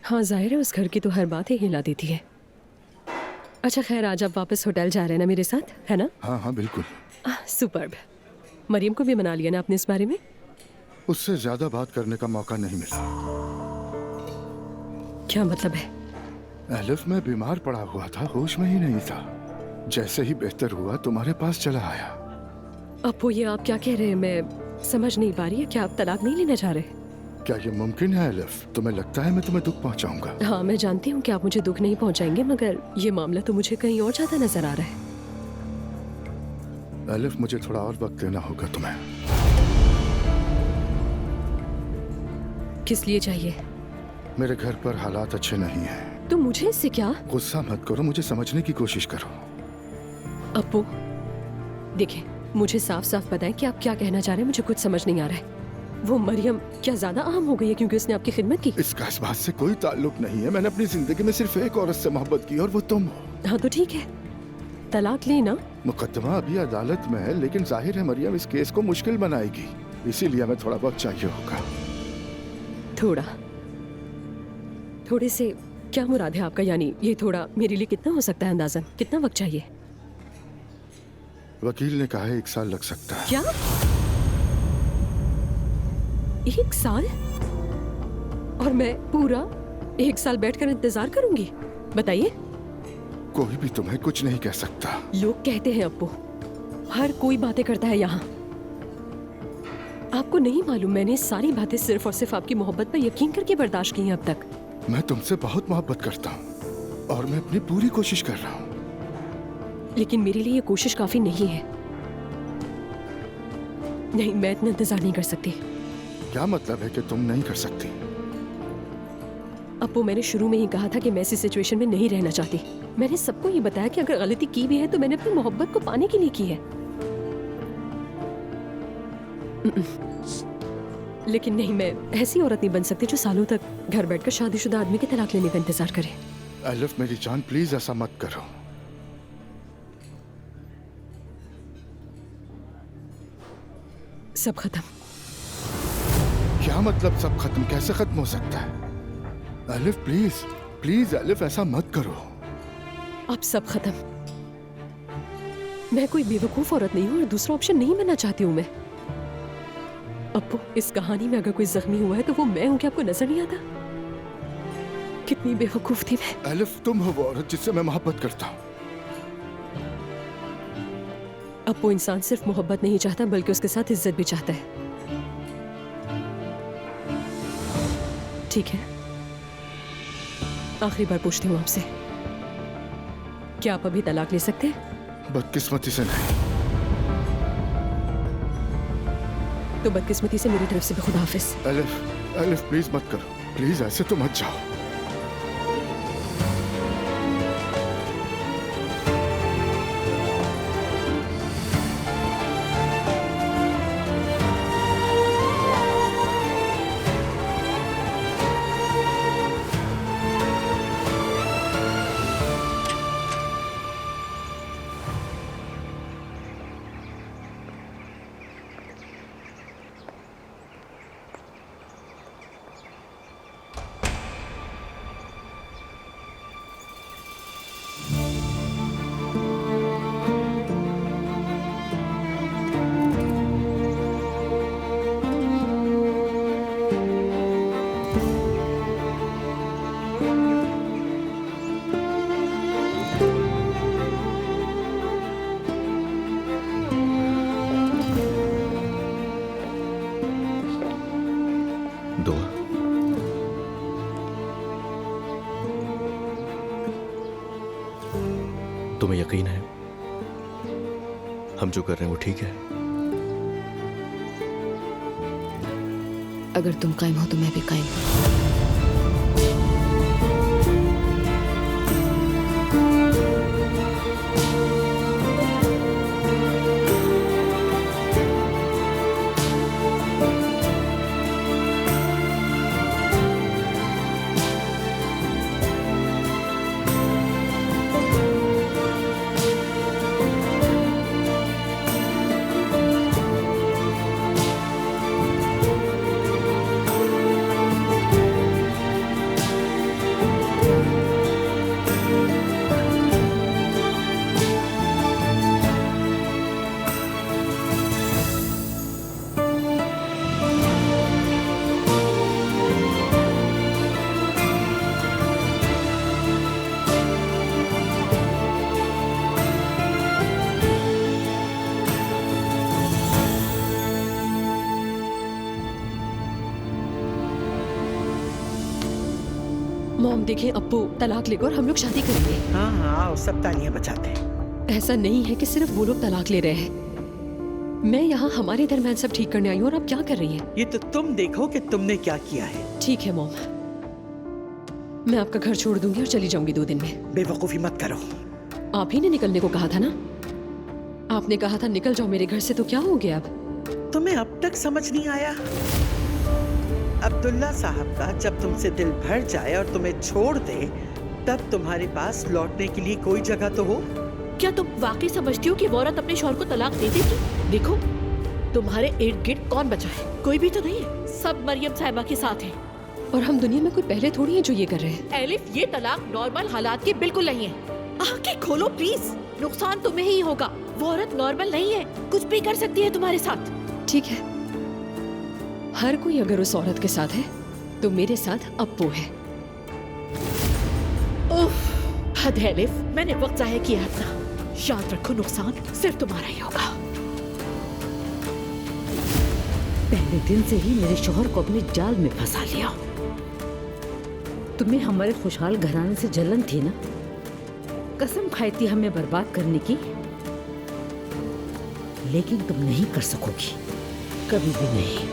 हाँ जाहिर है उस घर की तो हर बात ही हिला देती है। अच्छा खैर, आज आप वापस होटल जा रहे हैं ना मेरे साथ, है ना? हाँ हाँ बिल्कुल। सुपर्ब। मरियम को भी मना लिया ना आपने इस बारे में? उससे ज्यादा बात करने का मौका नहीं मिला। क्या मतलब है? एलिफ में बीमार पड़ा हुआ था, होश में ही नहीं था। जैसे ही बेहतर हुआ तुम्हारे पास चला आया। अब वो ये आप क्या कह रहे हैं? मैं समझ नहीं पा रही है। क्या आप तलाक नहीं लेना चाह रहे? क्या ये मुमकिन है एलिफ? तुम्हें लगता है मैं तुम्हें दुख पहुंचाऊंगा? हाँ मैं जानती हूँ कि आप मुझे दुख नहीं पहुँचाएंगे, मगर ये मामला तो मुझे कहीं और ज्यादा नजर आ रहा है। एलिफ मुझे थोड़ा और वक्त देना होगा तुम्हें। किस लिए चाहिए? मेरे घर पर हालात अच्छे नहीं हैं। तो मुझे इससे क्या? गुस्सा मत करो, मुझे समझने की कोशिश करो। अप्पू देखिए, मुझे साफ साफ बताएं कि आप क्या कहना चाह रहे हैं। मुझे कुछ समझ नहीं आ रहा है। वो मरियम क्या ज्यादा अहम हो गई है क्योंकि उसने आपकी खिदमत की? इसका इस बात से कोई ताल्लुक नहीं है। मैंने अपनी जिंदगी में सिर्फ एक औरत से मोहब्बत की और वो तुम हो। हाँ तो ठीक है, तलाक लेना। मुकदमा अभी अदालत में है, लेकिन जाहिर है मरियम इस केस को मुश्किल बनाएगी, इसीलिए हमें थोड़ा वक्त चाहिए होगा। थोड़े से क्या मुराद है आपका? यानी ये थोड़ा मेरे लिए कितना हो सकता है अंदाजन? कितना वक्त चाहिए? वकील ने कहा है 1 साल लग सकता है। क्या 1 साल? और मैं पूरा 1 साल बैठकर इंतजार करूंगी? बताइए। कोई भी तुम्हें कुछ नहीं कह सकता। लोग कहते हैं अप्पू, हर कोई बातें करता है यहाँ। आपको नहीं मालूम मैंने सारी बातें सिर्फ और सिर्फ आपकी मोहब्बत पर यकीन करके बर्दाश्त की हैं अब तक। मैं तुमसे बहुत मोहब्बत करता हूँ और मैं अपनी पूरी कोशिश कर रहा हूँ, लेकिन मेरे लिए ये कोशिश काफी नहीं है। नहीं, मैं इतना इंतजार नहीं कर सकती। क्या मतलब है कि तुम नहीं कर सकती? अप्पू मैंने शुरू में ही कहा था कि मैं ऐसी सिचुएशन में नहीं रहना चाहती। मैंने सबको ये बताया कि अगर गलती की भी है तो मैंने अपनी मोहब्बत को पाने के लिए की है। लेकिन नहीं, मैं ऐसी औरत नहीं बन सकती जो सालों तक घर बैठकर शादीशुदा आदमी के तलाक लेने का इंतजार करे। एलिफ मेरी जान, प्लीज ऐसा मत करो। सब खत्म। क्या मतलब सब खत्म? कैसे खत्म हो सकता है? एलिफ प्लीज प्लीज एलिफ ऐसा मत करो। अब सब खत्म। मैं कोई बेवकूफ औरत नहीं हूँ और दूसरा ऑप्शन नहीं बनना चाहती हूँ मैं। अप्पू इस कहानी में अगर कोई जख्मी हुआ है तो वो मैं हूँ। क्या आपको नजर नहीं आता? कितनी बेवकूफ थी मैं। एलिफ तुम हो वो औरत जिससे मैं मोहब्बत करता हूँ। अप्पू इंसान सिर्फ मोहब्बत नहीं चाहता बल्कि उसके साथ इज्जत भी चाहता है। ठीक है, आखिरी बार पूछती हूँ आपसे, क्या आप अभी तलाक ले सकते हैं? बदकिस्मती से नहीं। तो बदकिस्मती से मेरी तरफ से भी खुदा हाफिज। एलिफ प्लीज मत करो, प्लीज ऐसे तो मत जाओ। यकीन है हम जो कर रहे हैं वो ठीक है? अगर तुम कायम हो तो मैं भी कायम हूँ। मॉम देखें, अप्पू तलाक लेगा और हम लोग शादी करेंगे। हाँ हाँ आओ, सब तालियां बजाते हैं। ऐसा नहीं है कि सिर्फ वो लोग तलाक ले रहे हैं। मैं यहाँ हमारे दरमियान सब ठीक करने आई हूँ और आप क्या कर रही हैं? ये तो तुम देखो कि तुमने क्या किया है। ठीक है मॉम, मैं आपका घर छोड़ दूंगी और चली जाऊंगी 2 दिन में। बेवकूफी मत करो। आप ही ने निकलने को कहा था ना? आपने कहा था निकल जाओ मेरे घर से, तो क्या हो गया अब? तुम्हें अब तक समझ नहीं आया? अब्दुल्ला साहब का जब तुमसे दिल भर जाए और तुम्हें छोड़ दे, तब तुम्हारे पास लौटने के लिए कोई जगह तो हो। क्या तुम वाकई समझती हो कि वो औरत अपने शौहर को तलाक दे देगी? देखो, तुम्हारे इर्द गिर्द कौन बचा है? कोई भी तो नहीं है, सब मरियम साहिबा के साथ हैं। और हम दुनिया में कोई पहले थोड़ी है जो ये कर रहे हैं। एलिफ, ये तलाक नॉर्मल हालात के बिल्कुल नहीं है। आंखें खोलो प्लीज, नुकसान तुम्हें ही होगा। वो औरत नॉर्मल नहीं है, कुछ भी कर सकती है तुम्हारे साथ। ठीक है, हर कोई अगर उस औरत के साथ है तो मेरे साथ अप्पू है। उफ, हद है एलिफ, मैंने वक्त जाया किया अपना। याद रखो, नुकसान सिर्फ तुम्हारा ही होगा। पहले दिन से ही मेरे शौहर को अपने जाल में फंसा लिया। तुम्हें हमारे खुशहाल घराने से जलन थी ना? कसम खाई थी हमें बर्बाद करने की, लेकिन तुम नहीं कर सकोगी, कभी भी नहीं।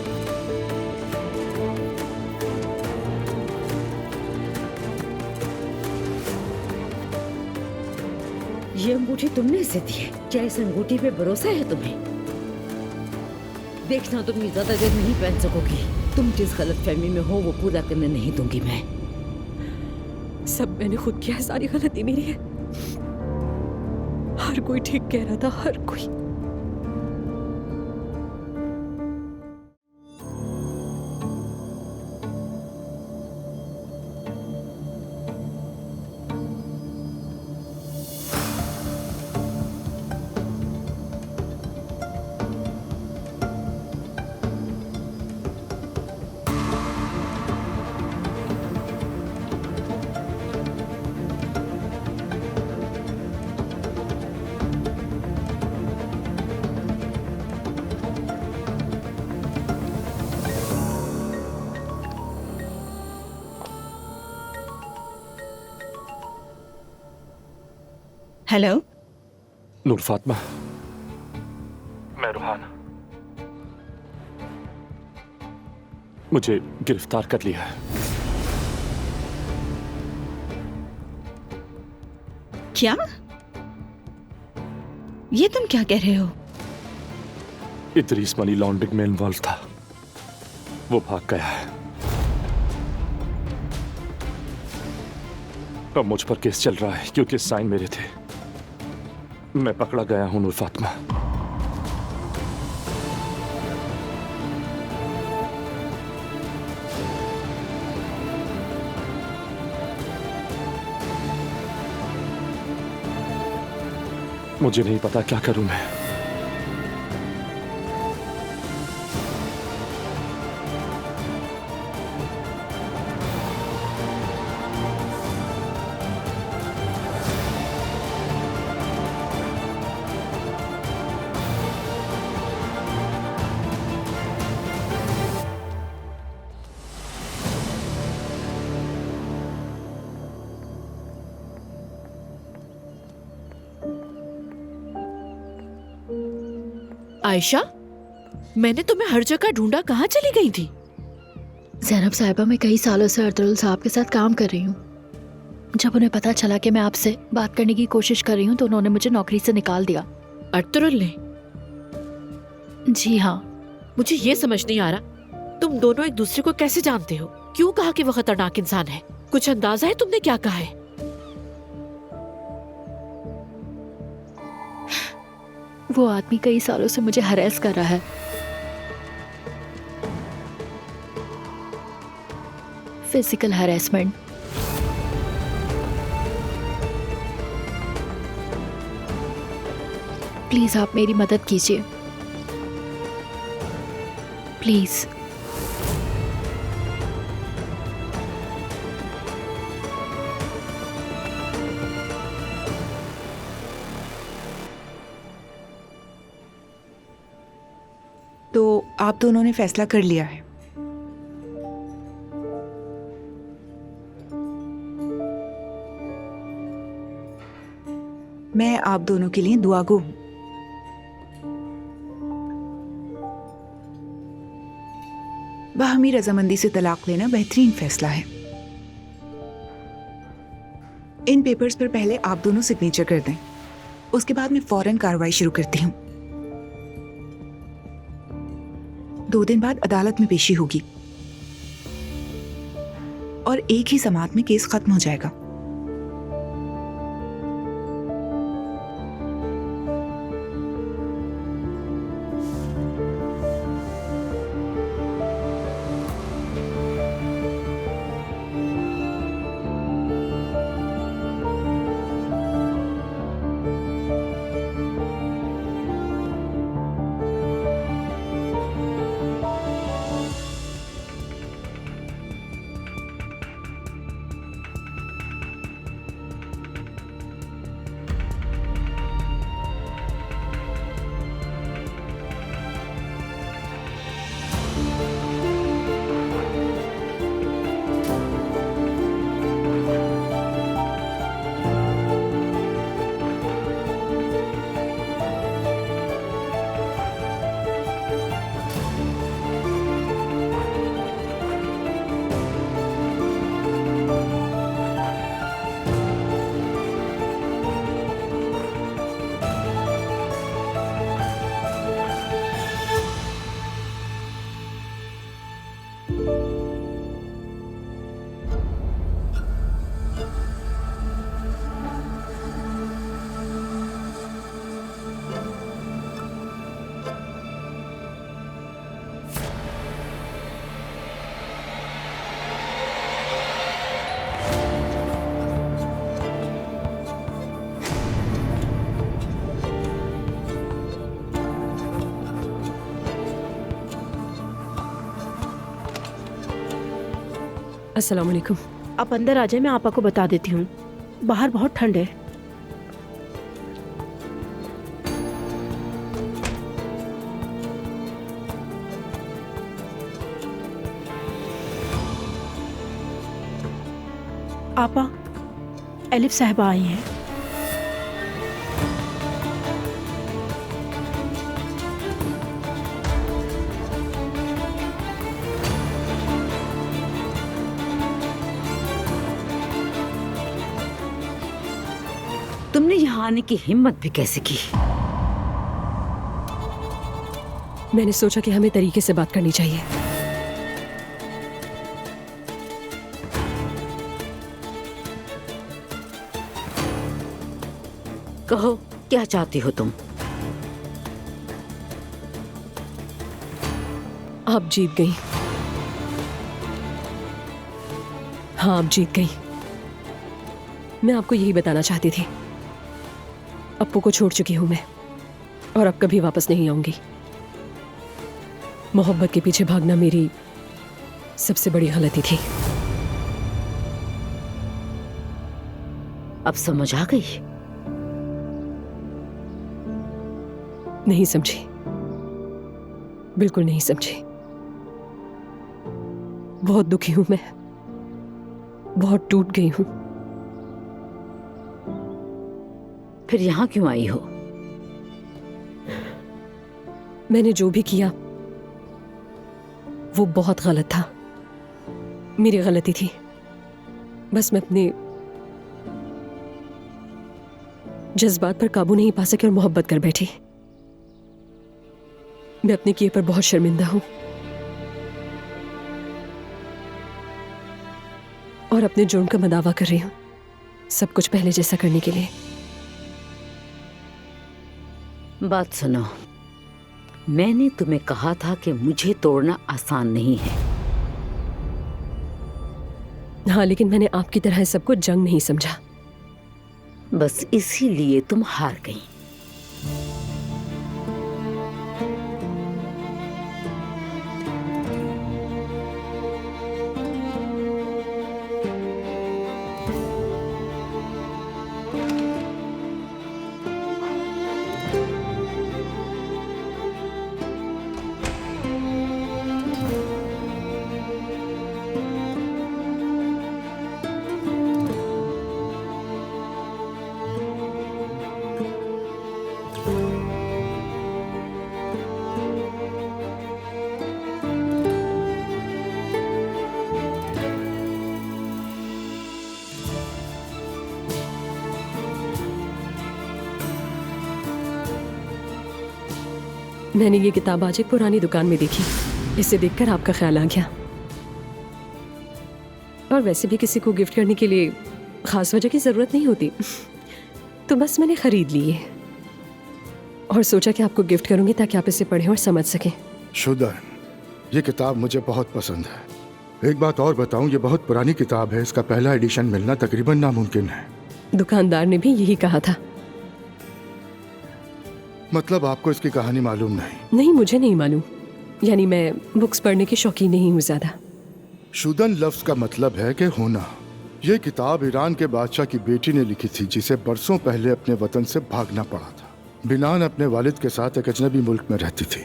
ये अंगूठी तुमने इसे दी है, क्या इस अंगूठी पे भरोसा है तुम्हें? देखना, तुम ये ज्यादा देर नहीं पहन सकोगी। तुम जिस गलतफहमी में हो वो पूरा करने नहीं दूंगी मैं। सब मैंने खुद किया है, सारी गलती मेरी है। हर कोई ठीक कह रहा था, हर कोई। हेलो नूर फातिमा, मैं रूहान। मुझे गिरफ्तार कर लिया है। क्या? ये तुम क्या कह रहे हो? इदरीस मनी लॉन्ड्रिंग में इन्वॉल्व था, वो भाग गया है। अब मुझ पर केस चल रहा है क्योंकि साइन मेरे थे। मैं पकड़ा गया हूं नूर फातिमा। मुझे नहीं पता क्या करूं मैं। आयशा, मैंने तुम्हें हर जगह ढूंढा, कहाँ चली गई थी? ज़ैनब साहिबा, मैं कई सालों से अर्तुल साहब के साथ काम कर रही हूँ। जब उन्हें पता चला कि मैं आपसे बात करने की कोशिश कर रही हूँ तो उन्होंने मुझे नौकरी से निकाल दिया। अर्तुल ने? जी हाँ। मुझे ये समझ नहीं आ रहा, तुम दोनों एक दूसरे को कैसे जानते हो? क्यों कहा कि वो खतरनाक इंसान है? कुछ अंदाजा है तुमने क्या कहा है? वो आदमी कई सालों से मुझे हरेस कर रहा है। Physical harassment. प्लीज आप मेरी मदद कीजिए, प्लीज। तो आप दोनों ने फैसला कर लिया है? मैं आप दोनों के लिए दुआगो हूं। बाहमी रजामंदी से तलाक लेना बेहतरीन फैसला है। इन पेपर्स पर पहले आप दोनों सिग्नेचर कर दें, उसके बाद मैं फौरन कार्रवाई शुरू करती हूँ। 2 दिन बाद अदालत में पेशी होगी और एक ही समात में केस खत्म हो जाएगा। अस्सलाम वालेकुम। आप अंदर आ जाए, मैं आपा को बता देती हूँ। बाहर बहुत ठंड है। आपा, एलिफ साहिबा आई हैं। तुमने यहाँ आने की हिम्मत भी कैसे की? मैंने सोचा कि हमें तरीके से बात करनी चाहिए। कहो, क्या चाहती हो तुम? आप जीत गई। हाँ, आप जीत गई। मैं आपको यही बताना चाहती थी। अप्पू को छोड़ चुकी हूं मैं और अब कभी वापस नहीं आऊंगी। मोहब्बत के पीछे भागना मेरी सबसे बड़ी गलती थी। अब समझ आ गई? नहीं समझी, बिल्कुल नहीं समझी। बहुत दुखी हूं मैं, बहुत टूट गई हूं। फिर यहाँ क्यों आई हो? मैंने जो भी किया वो बहुत गलत था, मेरी गलती थी। बस मैं अपने जज्बात पर काबू नहीं पा सकी और मोहब्बत कर बैठी। मैं अपने किए पर बहुत शर्मिंदा हूं और अपने जुर्म का मैं दावा कर रही हूं, सब कुछ पहले जैसा करने के लिए। बात सुनो, मैंने तुम्हें कहा था कि मुझे तोड़ना आसान नहीं है। हाँ, लेकिन मैंने आपकी तरह सबको जंग नहीं समझा। बस इसीलिए तुम हार गई। मैंने ये किताब आज एक पुरानी दुकान में देखी, इसे देखकर आपका ख्याल आ गया। और वैसे भी किसी को गिफ्ट करने के लिए खास वजह की जरूरत नहीं होती, तो बस मैंने खरीद ली है और सोचा कि आपको गिफ्ट करूंगी ताकि आप इसे पढ़ें और समझ सकें। शुदन, ये किताब मुझे बहुत पसंद है। एक बात और बताऊं, ये बहुत पुरानी किताब है, इसका पहला एडिशन मिलना तकरीबन नामुमकिन है। दुकानदार ने भी यही कहा था। मतलब आपको इसकी कहानी मालूम नहीं? नहीं, मुझे नहीं मालूम, यानी मैं बुक्स पढ़ने की शौकीन नहीं हूँ ज्यादा। शुदन लफ्ज का मतलब है कि होना। ये किताब ईरान के बादशाह की बेटी ने लिखी थी, जिसे बरसों पहले अपने वतन से भागना पड़ा था। बिनान अपने वालिद के साथ एक अजनबी मुल्क में रहती थी।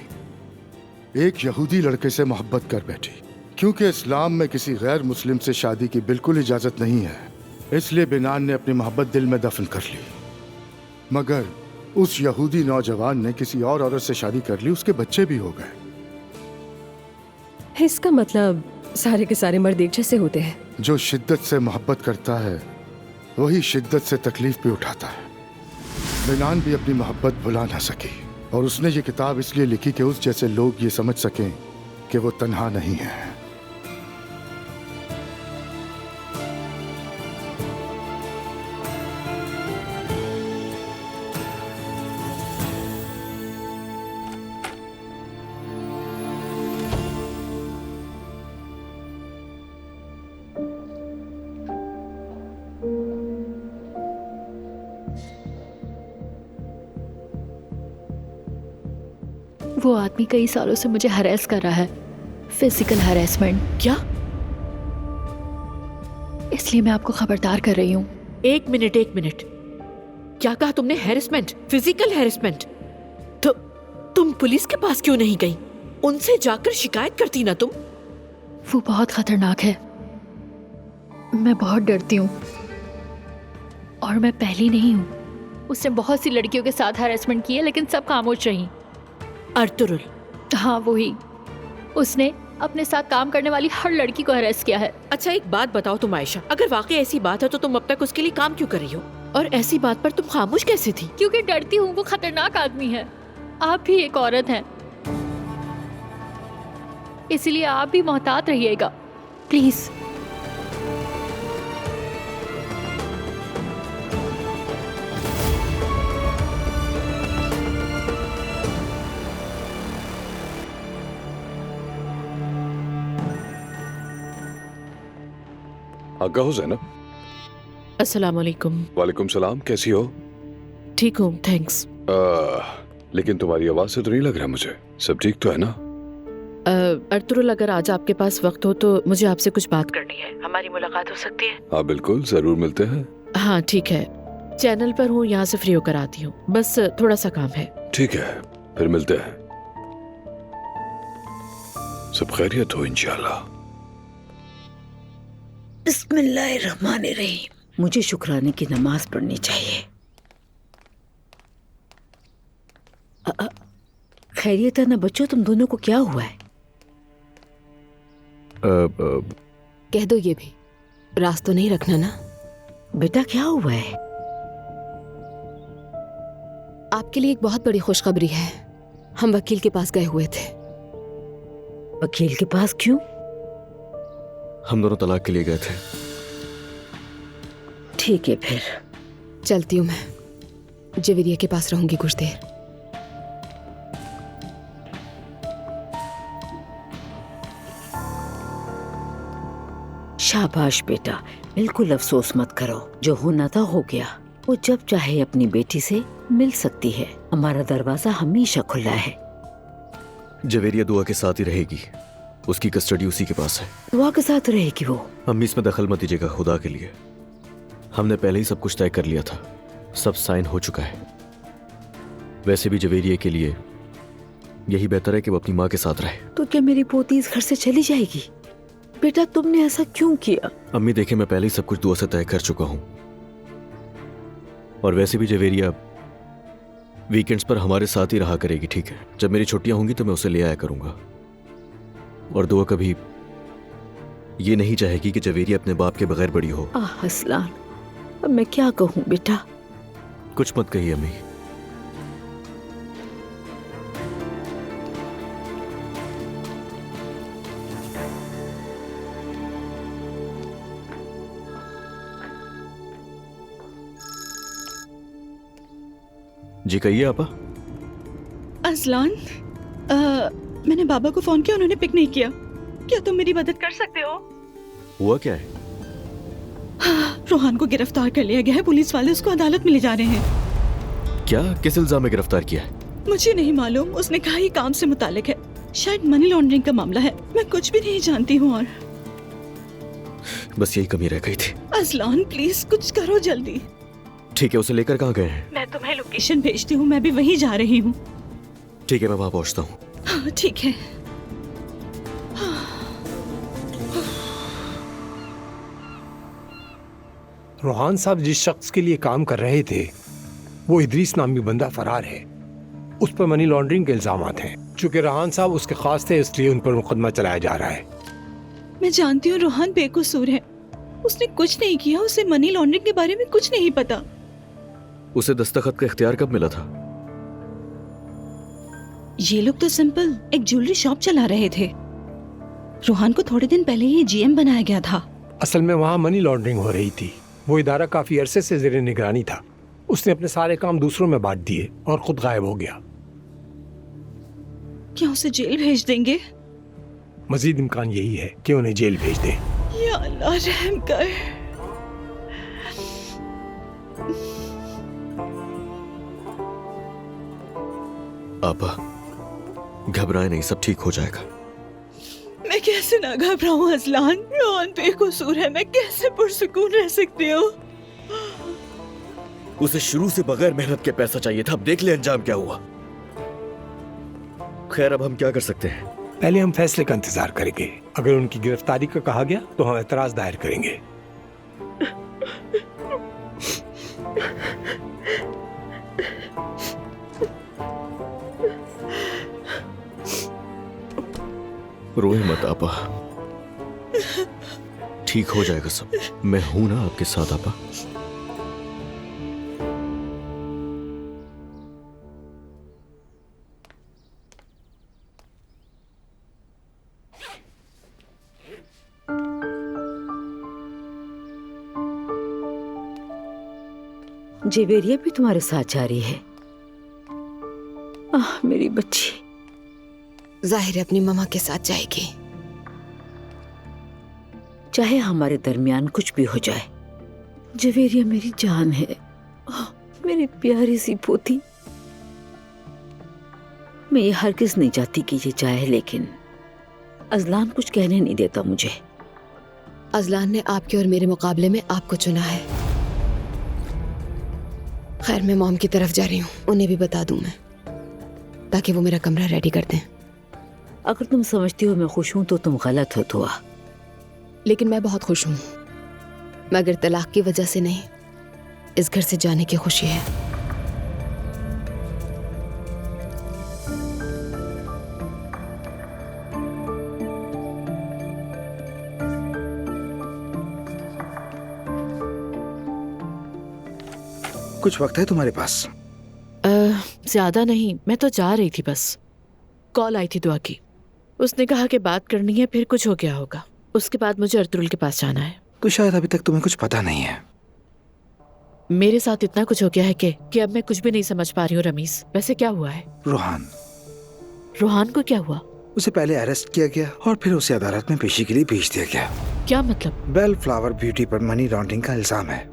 एक यहूदी लड़के से मोहब्बत कर बैठी। क्योंकि इस्लाम में किसी गैर मुस्लिम से शादी की बिल्कुल इजाजत नहीं है, इसलिए बिनान ने अपनी मोहब्बत दिल में दफन कर ली। मगर उस यहूदी नौजवान ने किसी और औरत से शादी कर ली, उसके बच्चे भी हो गए। इसका मतलब सारे के सारे मर्द एक जैसे होते हैं? जो शिद्दत से मोहब्बत करता है वही शिद्दत से तकलीफ भी उठाता है। बिनान भी अपनी मोहब्बत भुला ना सकी और उसने ये किताब इसलिए लिखी कि उस जैसे लोग ये समझ सकें कि वो तन्हा नहीं है। वो आदमी कई सालों से मुझे हरेस कर रहा है, फिजिकल हरेसमेंट। क्या? इसलिए मैं आपको खबरदार कर रही हूँ। एक मिनट, क्या कहा तुमने? Harassment, physical harassment? तो तुम पुलिस के पास क्यों नहीं गई? उनसे जाकर शिकायत करती ना तुम। वो बहुत खतरनाक है, मैं बहुत डरती हूँ और मैं पहली नहीं हूँ। उसने बहुत सी लड़कियों के साथ हैरेसमेंट की है, लेकिन सब खामोश रही। अर्तुरुल? हाँ, वही। उसने अपने साथ काम करने वाली हर लड़की को हरेस किया है। अच्छा, एक बात बताओ तुम आयशा, अगर वाकई ऐसी बात है तो तुम अब तक उसके लिए काम क्यों कर रही हो? और ऐसी बात पर तुम खामोश कैसे थी? क्योंकि डरती हूँ, वो खतरनाक आदमी है। आप भी एक औरत हैं, इसलिए आप भी मोहतात रहिएगा, प्लीज। आगा हो ज़ैनब। अस्सलाम वालेकुम। वालेकुम सलाम, कैसी हो? ठीक हूँ, थैंक्स। लेकिन तुम्हारी आवाज से तो नहीं लग रहा मुझे। सब ठीक तो है ना? अर्तुरुल, अगर आज आपके पास वक्त हो तो मुझे आपसे कुछ बात करनी है। हमारी मुलाकात हो सकती है? हाँ बिल्कुल, जरूर मिलते हैं। हाँ ठीक है, चैनल पर हूँ, यहाँ से फ्री होकर आती हूँ, बस थोड़ा सा काम है। ठीक है, फिर मिलते हैं। सब खैरियत हो इंशाल्लाह। बिस्मिल्लाहिर्रहमानिर्रहीम। मुझे शुक्राने की नमाज पढ़नी चाहिए। खैरियत है ना बच्चों? तुम दोनों को क्या हुआ है? कह दो ये भी, राज तो नहीं रखना ना? बेटा क्या हुआ है? आपके लिए एक बहुत बड़ी खुशखबरी है। हम वकील के पास गए हुए थे। वकील के पास क्यों? हम दोनों तलाक के लिए गए थे। ठीक है फिर चलती हूँ मैं। जवेरिया के पास रहूंगी कुछ देर। शाबाश बेटा, बिल्कुल अफसोस मत करो। जो होना था हो गया। वो जब चाहे अपनी बेटी से मिल सकती है। हमारा दरवाजा हमेशा खुला है। जवेरिया दुआ के साथ ही रहेगी। उसकी कस्टडी उसी के पास है। दुआ के साथ रहेगी वो? अम्मी इसमें दखल मत दीजिएगा खुदा के लिए। हमने पहले ही सब कुछ तय कर लिया था। सब साइन हो चुका है। वैसे भी जवेरिया के लिए यही बेहतर है कि वो अपनी माँ के साथ रहे। तो क्या मेरी पोती इस घर से चली जाएगी? बेटा तुमने ऐसा क्यों किया? अम्मी देखे, मैं पहले ही सब कुछ दुआ से तय कर चुका हूँ। और वैसे भी जवेरिया वीकेंड्स पर हमारे साथ ही रहा करेगी, ठीक है? जब मेरी छुट्टियां होंगी तो मैं उसे ले आया करूंगा। और दुआ कभी ये नहीं चाहेगी कि जवेरिया अपने बाप के बगैर बड़ी हो। असलान, अब मैं क्या कहूँ बेटा? कुछ मत कहिए अम्मी। जी कहिए आपा। अजलान, मैंने बाबा को फोन किया, उन्होंने पिक नहीं किया। क्या तुम मेरी मदद कर सकते हो? हुआ क्या है? रोहान को गिरफ्तार कर लिया गया है। पुलिस वाले उसको अदालत में ले जा रहे हैं। क्या? किस इल्जाम में गिरफ्तार किया है? मुझे नहीं मालूम। उसने कहा ये काम से मुतालिक है। शायद मनी लॉन्ड्रिंग का मामला है। मैं कुछ भी नहीं जानती हूँ। और बस यही कमी रह गई थी। अजलान प्लीज कुछ करो जल्दी। ठीक है, उसे लेकर कहाँ गए हैं? मैं तुम्हें लोकेशन भेजती हूँ। मैं भी वहीं जा रही हूँ। ठीक है, मैं वहां पहुँचता हूँ। हाँ, ठीक है। रोहान साहब जिस शख्स के लिए काम कर रहे थे वो इदरीस नामी बंदा फरार है। उस पर मनी लॉन्ड्रिंग के इल्जामात हैं। चूंकि रोहान साहब उसके खास थे इसलिए उन पर मुकदमा चलाया जा रहा है। मैं जानती हूँ रोहान बेकसूर है। उसने कुछ नहीं किया। उसे मनी लॉन्ड्रिंग के बारे में कुछ नहीं पता। उसे दस्तखत का इख्तियार कब मिला था? ये लोग तो सिंपल एक ज्वेलरी शॉप चला रहे थे। रोहान को थोड़े दिन पहले ही जीएम बनाया गया था। असल में वहाँ मनी लॉन्ड्रिंग हो रही थी। वो इदारा काफी अरसे से ज़ेरे निगरानी था। उसने अपने सारे काम दूसरों में बांट दिए और खुद गायब हो गया। क्या उसे जेल भेज देंगे? मजीद इम्कान यही है कि उन्हें जेल भेज दें। या अल्लाह रहम कर। आपा घबराए नहीं, सब ठीक हो जाएगा। मैं कैसे ना घबराऊं अजलान? रोहान बेकसूर है। मैं कैसे पुरसुकून रह सकती हूँ? उसे शुरू से बगैर मेहनत के पैसा चाहिए था। अब देख ले अंजाम क्या हुआ। खैर अब हम क्या कर सकते हैं? पहले हम फैसले का इंतजार करेंगे। अगर उनकी गिरफ्तारी का कहा गया तो हम एतराज दायर करेंगे। रोए मत आपा, ठीक हो जाएगा सब। मैं हूं ना आपके साथ आपा। जवेरिया भी तुम्हारे साथ जा रही है? मेरी बच्ची। जाहिर है अपनी मम्मा के साथ जाएगी। चाहे हमारे दरमियान कुछ भी हो जाए, जवेरिया मेरी जान है। मेरी प्यारी सी पोती। मैं ये हरगिज़ नहीं चाहती कि ये जाए, लेकिन अजलान कुछ कहने नहीं देता मुझे। अजलान ने आपके और मेरे मुकाबले में आपको चुना है। खैर मैं मॉम की तरफ जा रही हूँ। उन्हें भी बता दूं मैं, ताकि वो मेरा कमरा रेडी कर दें। अगर तुम समझती हो मैं खुश हूं तो तुम गलत हो दुआ। लेकिन मैं बहुत खुश हूं, मगर तलाक की वजह से नहीं, इस घर से जाने की खुशी है। कुछ वक्त है तुम्हारे पास? ज्यादा नहीं, मैं तो जा रही थी बस। कॉल आई थी दुआ की, उसने कहा कि बात करनी है, फिर कुछ हो गया होगा। उसके बाद मुझे अर्तुल के पास जाना है। तो शायद अभी तक तुम्हें कुछ पता नहीं है। मेरे साथ इतना कुछ हो गया है कि अब मैं कुछ भी नहीं समझ पा रही हूँ। रमीज, वैसे क्या हुआ है? रोहान को क्या हुआ? उसे पहले अरेस्ट किया गया और फिर उसे अदालत में पेशी के लिए भेज दिया गया। क्या मतलब? बेल फ्लावर ब्यूटी पर मनी लॉन्ड्रिंग का इल्जाम है।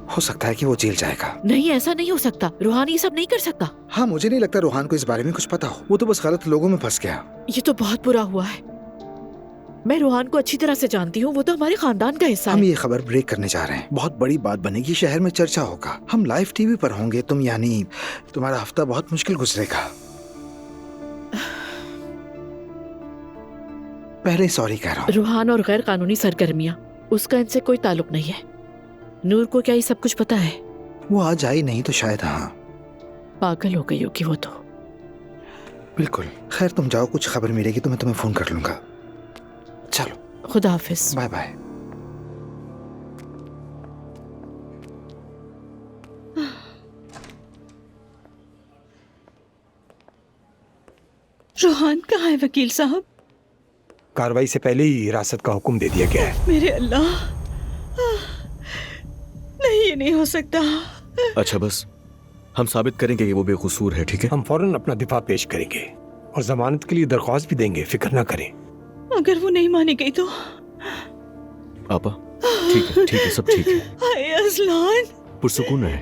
हो सकता है कि वो जेल जाएगा। नहीं, ऐसा नहीं हो सकता। रोहान ये सब नहीं कर सकता। हाँ, मुझे नहीं लगता रोहान को इस बारे में कुछ पता हो। वो तो बस गलत लोगों में फंस गया। ये तो बहुत बुरा हुआ है। मैं रोहान को अच्छी तरह से जानती हूँ, वो तो हमारे खानदान का हिस्सा है। हम ये खबर ब्रेक करने जा रहे हैं। बहुत बड़ी बात बनेगी, शहर में चर्चा होगा। हम लाइव टीवी पर होंगे। तुम्हारा हफ्ता बहुत मुश्किल गुजरेगा। पहले सॉरी कह रहा हूँ। रोहान और गैर कानूनी सरगर्मियाँ, उसका इनसे कोई ताल्लुक नहीं है। नूर को क्या ये सब कुछ पता है? वो आज आई नहीं तो शायद। हाँ, पागल हो गई होगी वो तो। बिल्कुल। खैर, तुम जाओ, कुछ खबर मिलेगी तो मैं तुम्हें फोन कर लूंगा। चलो, खुदा हाफिज। Bye bye. रोहान कहाँ है वकील साहब? कार्रवाई से पहले ही हिरासत का हुक्म दे दिया गया है। मेरे अल्लाह, नहीं, ये नहीं हो सकता। अच्छा, बस हम साबित करेंगे कि वो बेकसूर है, ठीक है? हम फौरन अपना दिफा पेश करेंगे और जमानत के लिए दरख्वास्त भी देंगे, फिक्र ना करें। अगर वो नहीं मानी गई तो? आपा, ठीक है, सब ठीक है। हाय अज़लान, पुरसुकून रहे।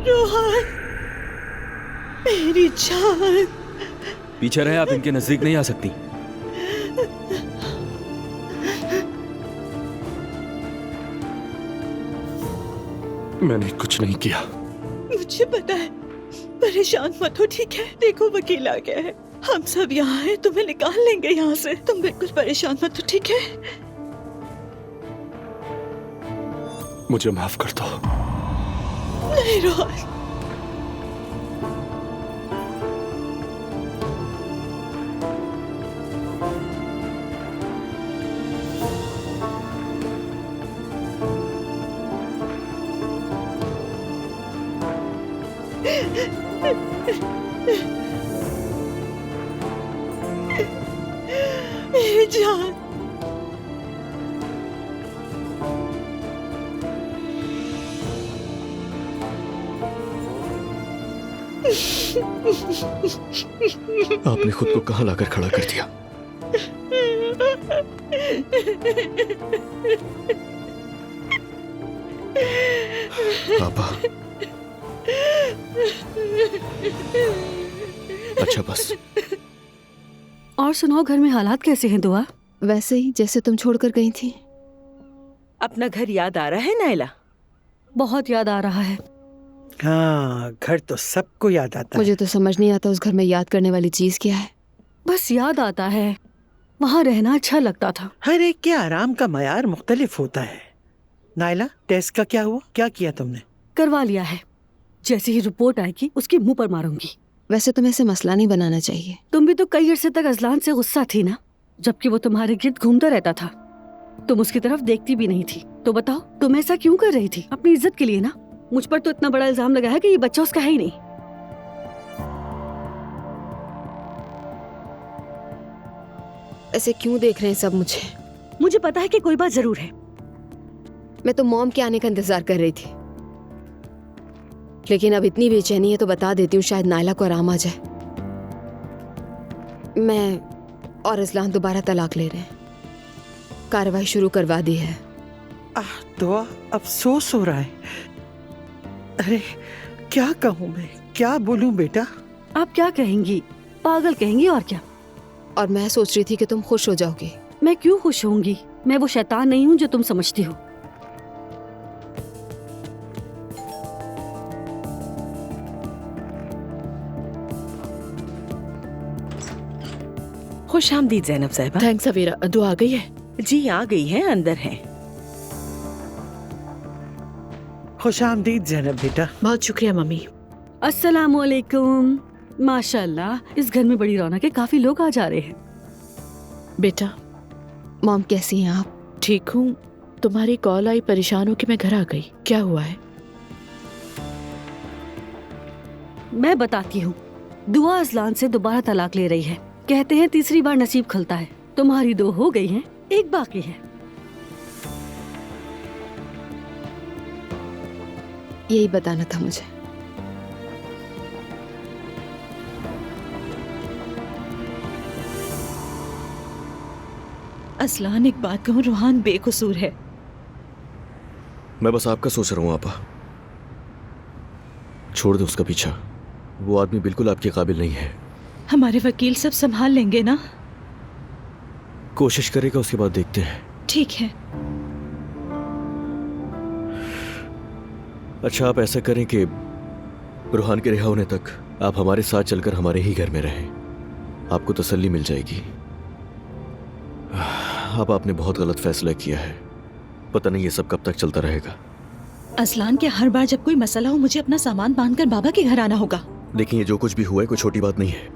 रोहान, मेरी जान। पीछे रहे, आप इनके नजदीक नहीं आ सकती। मैंने कुछ नहीं किया। मुझे पता है, परेशान मत हो, ठीक है? देखो, वकील आ गया है, हम सब यहाँ हैं, तुम्हें निकाल लेंगे यहाँ से। तुम बिल्कुल परेशान मत हो, ठीक है? मुझे माफ कर दो। नहीं रोहान, मेरी जान। आपने खुद को कहाँ लाकर खड़ा कर दिया? आपा, अच्छा बस। और सुनाओ, घर में हालात कैसे हैं दुआ? वैसे ही जैसे तुम छोड़कर गई थी। अपना घर याद आ रहा है नायला? बहुत याद आ रहा है। हाँ, घर तो सबको याद आता है। मुझे तो समझ नहीं आता उस घर में याद करने वाली चीज क्या है। बस याद आता है, वहाँ रहना अच्छा लगता था। हर एक के आराम का मयार मुख्तलिफ होता है। नायला, टेस्ट का क्या हुआ? क्या किया तुमने? करवा लिया है। जैसे ही रिपोर्ट आएगी उसके मुंह पर मारूंगी। वैसे तुम्हें ऐसे मसला नहीं बनाना चाहिए। तुम भी तो कई अरसे तक अज़लान से गुस्सा थी ना, जबकि वो तुम्हारे गिर्द घूमता रहता था। तुम उसकी तरफ देखती भी नहीं थी। तो बताओ, तुम ऐसा क्यों कर रही थी? अपनी इज्जत के लिए ना। मुझ पर तो इतना बड़ा इल्जाम लगा है कि ये बच्चा उसका है ही नहीं। ऐसे क्यों देख रहे हैं सब मुझे? मुझे पता है कि कोई बात जरूर है। मैं तो मॉम के आने का इंतजार कर रही थी, लेकिन अब इतनी बेचैनी है तो बता देती हूँ, शायद नायला को आराम आ जाए। मैं और अज़लान दोबारा तलाक ले रहे हैं। कार्रवाई शुरू करवा दी है। दुआ, अफसोस हो रहा है। अरे क्या कहूँ मैं, क्या बोलूँ बेटा? आप क्या कहेंगी? पागल कहेंगी और क्या। और मैं सोच रही थी कि तुम खुश हो जाओगी। मैं क्यों खुश होंगी? मैं वो शैतान नहीं हूँ जो तुम समझती हो। खुश आमदीद जैनब साहिबा। थैंक्स अवीरा, दुआ आ गई है? जी आ गई है, अंदर है। खुश आमदीद जैनब बेटा। बहुत शुक्रिया मम्मी। अस्सलाम वालेकुम। माशाल्लाह, इस घर में बड़ी रौनक है, काफी लोग आ जा रहे हैं। बेटा, मॉम कैसी हैं आप? ठीक हूँ। तुम्हारी कॉल आई, परेशान हो के मैं घर आ गई। क्या हुआ है? मैं बताती हूँ। दुआ अजलान से दोबारा तलाक ले रही है। कहते हैं तीसरी बार नसीब खुलता है। तुम्हारी 2 हो गई हैं, 1 बाकी है। यही बताना था मुझे। असलान, एक बात कहूँ, रूहान बेकसूर है। मैं बस आपका सोच रहा हूँ आपा। छोड़ दो उसका पीछा। वो आदमी बिल्कुल आपके काबिल नहीं है। हमारे वकील सब संभाल लेंगे ना? कोशिश करेगा, उसके बाद देखते हैं। ठीक है। अच्छा, आप ऐसा करें कि रूहान के रिहा होने तक आप हमारे साथ चलकर हमारे ही घर में रहें। आपको तसल्ली मिल जाएगी। अब आपने बहुत गलत फैसला किया है। पता नहीं ये सब कब तक चलता रहेगा। असलान, के हर बार जब कोई मसला हो मुझे अपना सामान बांधकर बाबा के घर आना होगा? देखिए, ये जो कुछ भी हुआ है कोई छोटी बात नहीं है।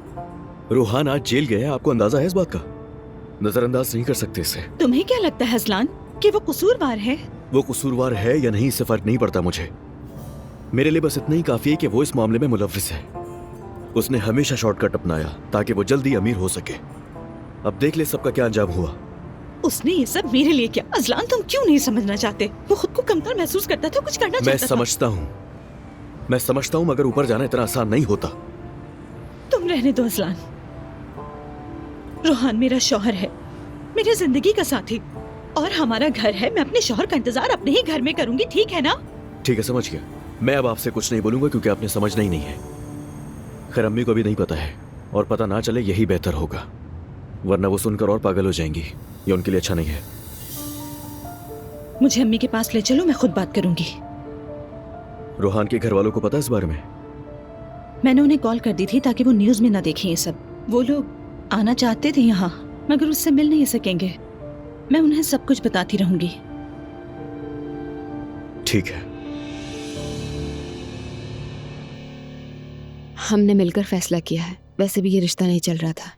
रूहान आज जेल गया है, आपको अंदाजा है इस बात का? नजरअंदाज नहीं कर सकते इसे। तुम्हें क्या लगता है असलान कि वो कसूरवार है? वो कसूरवार है या नहीं इससे फर्क नहीं पड़ता मुझे। मेरे लिए बस इतना ही काफी है कि वो इस मामले में मुलव्विस है। उसने हमेशा शॉर्टकट अपनाया ताकि वो जल्दी अमीर हो सके। अब देख ले सबका क्या अंजाम हुआ। उसने ये सब मेरे लिए किया। असलान, तुम क्यों नहीं समझना चाहते? वो खुद को कमतर महसूस करता था, कुछ करना चाहता था। मैं समझता हूँ मगर ऊपर जाना इतना आसान नहीं होता। तुम रहने दो असलान। रूहान मेरा शौहर है, मेरी जिंदगी का साथी, और हमारा घर है। मैं अपने शौहर का इंतजार अपने ही घर में करूंगी, ठीक है ना? ठीक है, समझ गया। मैं अब आपसे कुछ नहीं बोलूंगा क्योंकि आपने समझना ही नहीं है। खैर, अम्मी को भी नहीं पता है और पता ना चले यही बेहतर होगा, वरना वो सुनकर और पागल हो जाएंगी। ये उनके लिए अच्छा नहीं है। मुझे अम्मी के पास ले चलो, मैं खुद बात करूंगी। रूहान के घर वालों को पता है इस बारे में? मैंने उन्हें कॉल कर दी थी ताकि वो न्यूज में ना देखें ये सब। वो लोग आना चाहते थे यहाँ, मगर उससे मिल नहीं सकेंगे। मैं उन्हें सब कुछ बताती रहूंगी। ठीक है। हमने मिलकर फैसला किया है। वैसे भी ये रिश्ता नहीं चल रहा था।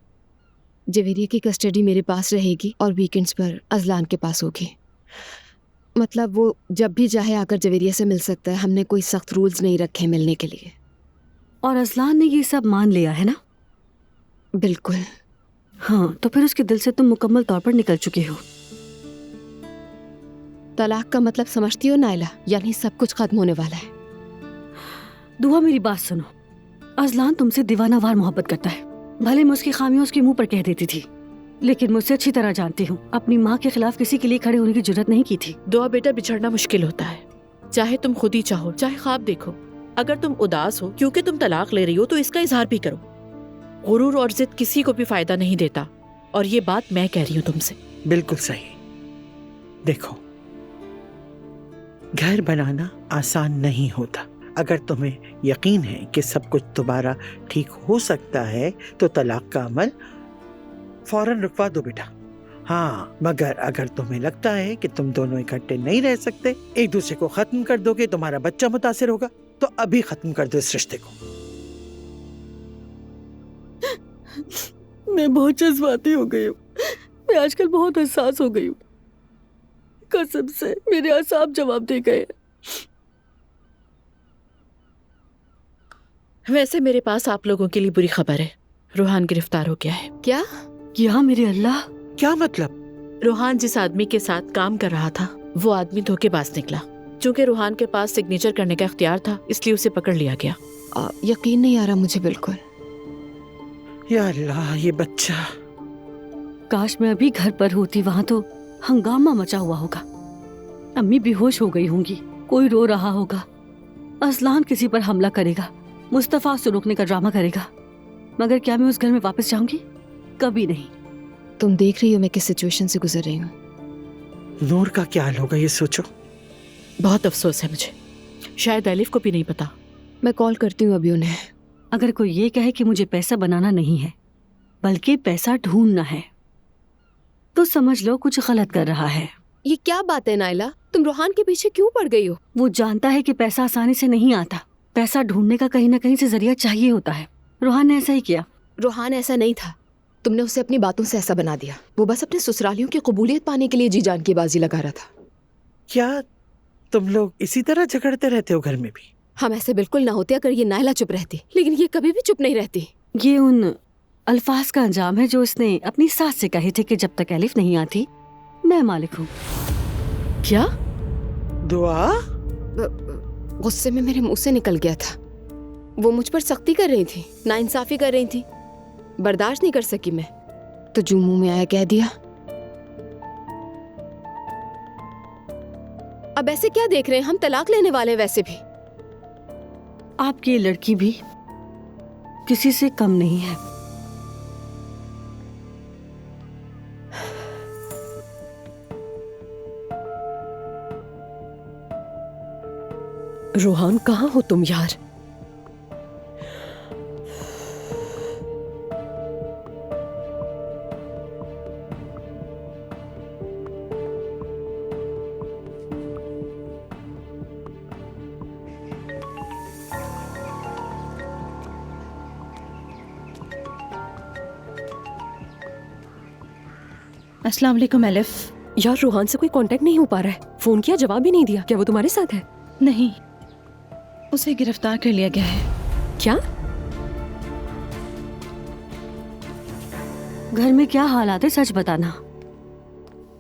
जवेरिया की कस्टडी मेरे पास रहेगी और वीकेंड्स पर अजलान के पास होगी। मतलब वो जब भी चाहे आकर जवेरिया से मिल सकता है। हमने कोई सख्त रूल्स नहीं रखे मिलने के लिए। और अजलान ने ये सब मान लिया है ना? बिल्कुल। हाँ, तो फिर उसके दिल से तुम मुकम्मल तौर पर निकल चुके हो। तलाक का मतलब समझती हो नाइला? यानी सब कुछ खत्म होने वाला है। दुआ, मेरी बात सुनो। अजलान तुमसे दीवानावार मोहब्बत करता है। भले मैं उसकी खामियां उसके मुंह पर कह देती थी, लेकिन मुझसे अच्छी तरह जानती हूँ अपनी माँ के खिलाफ किसी के लिए खड़े होने की जरूरत नहीं की थी। दुआ बेटा, बिछड़ना मुश्किल होता है, चाहे तुम खुद ही चाहो, चाहे ख्वाब देखो। अगर तुम उदास हो क्योंकि तुम तलाक ले रही हो तो इसका इजहार भी करो। गुरूर और जिद किसी को भी फायदा नहीं देता, और ये बात मैं कह रही हूँ तुमसे। बिल्कुल सही। देखो, घर बनाना आसान नहीं होता। अगर तुम्हें यकीन है कि सब कुछ दोबारा ठीक हो सकता है तो तलाक का अमल फौरन रुकवा दो बेटा। हाँ, मगर अगर तुम्हें लगता है कि तुम दोनों इकट्ठे नहीं रह सकते, एक दूसरे को खत्म कर दोगे, तुम्हारा बच्चा मुतासिर होगा, तो अभी खत्म कर दो इस रिश्ते को। मैं बहुत जज्बाती हो गई हूँ। मैं आजकल बहुत हसास हो गई हूँ। कसम से मेरे आसाब जवाब दे गए। वैसे मेरे पास आप लोगों के लिए बुरी खबर है। रूहान गिरफ्तार हो गया है। क्या? क्या? मेरे अल्लाह, क्या मतलब? रूहान जिस आदमी के साथ काम कर रहा था वो आदमी धोखेबाज निकला। चूंकि रूहान के पास सिग्नेचर करने का इख्तियार था, इसलिए उसे पकड़ लिया गया। यकीन नहीं आ रहा मुझे बिल्कुल। या अल्लाह, ये बच्चा। काश मैं अभी घर पर होती, वहां तो हंगामा मचा हुआ होगा। अम्मी बेहोश हो गई होंगी, कोई रो रहा होगा, असलान किसी पर हमला करेगा, मुस्तफा उसे रोकने का ड्रामा करेगा। मगर क्या मैं उस घर में वापस जाऊंगी? कभी नहीं। तुम देख रही हो मैं किस सिचुएशन से गुजर रही हूँ। नूर का क्या हाल होगा ये सोचो। बहुत अफसोस है मुझे, शायद एलिफ को भी नहीं पता। मैं कॉल करती हूँ अभी उन्हें। अगर कोई ये कहे कि मुझे पैसा बनाना नहीं है बल्कि पैसा ढूंढना है तो समझ लो कुछ गलत कर रहा है। ये क्या बात है नाइला? तुम रूहान के पीछे क्यों पड़ गई हो? वो जानता है कि पैसा आसानी से नहीं आता। पैसा ढूंढने का कहीं ना कहीं से जरिया चाहिए होता है। रूहान ने ऐसा ही किया। रूहान ऐसा नहीं था। तुमने उसे अपनी बातों से ऐसा बना दिया। वो बस अपने ससुरालियों की कबूलियत पाने के लिए जी जान की बाजी लगा रहा था। क्या तुम लोग इसी तरह झगड़ते रहते हो घर में भी? हम ऐसे बिल्कुल ना होते अगर ये नायला चुप रहती, लेकिन ये कभी भी चुप नहीं रहती। ये उन अल्फाज का अंजाम है जो उसने अपनी सास से कहे थे कि जब तक एलिफ नहीं आती मैं मालिक हूँ। क्या? दुआ? गुस्से में मेरे मुंह से निकल गया था। वो मुझ पर सख्ती कर रही थी, नाइंसाफी कर रही थी। बर्दाश्त नहीं कर सकी मैं, तो जो मुंह में आया कह दिया। अब ऐसे क्या देख रहे हैं? हम तलाक लेने वाले हैं वैसे भी। आपकी लड़की भी किसी से कम नहीं है। रोहान कहाँ हो तुम यार? अस्सलाम वालेकुम एलिफ। यार रोहान से कोई कांटेक्ट नहीं हो पा रहा है। फोन किया, जवाब भी नहीं दिया। क्या वो तुम्हारे साथ है? नहीं, उसे गिरफ्तार कर लिया गया है। क्या? घर में क्या हालात है, सच बताना।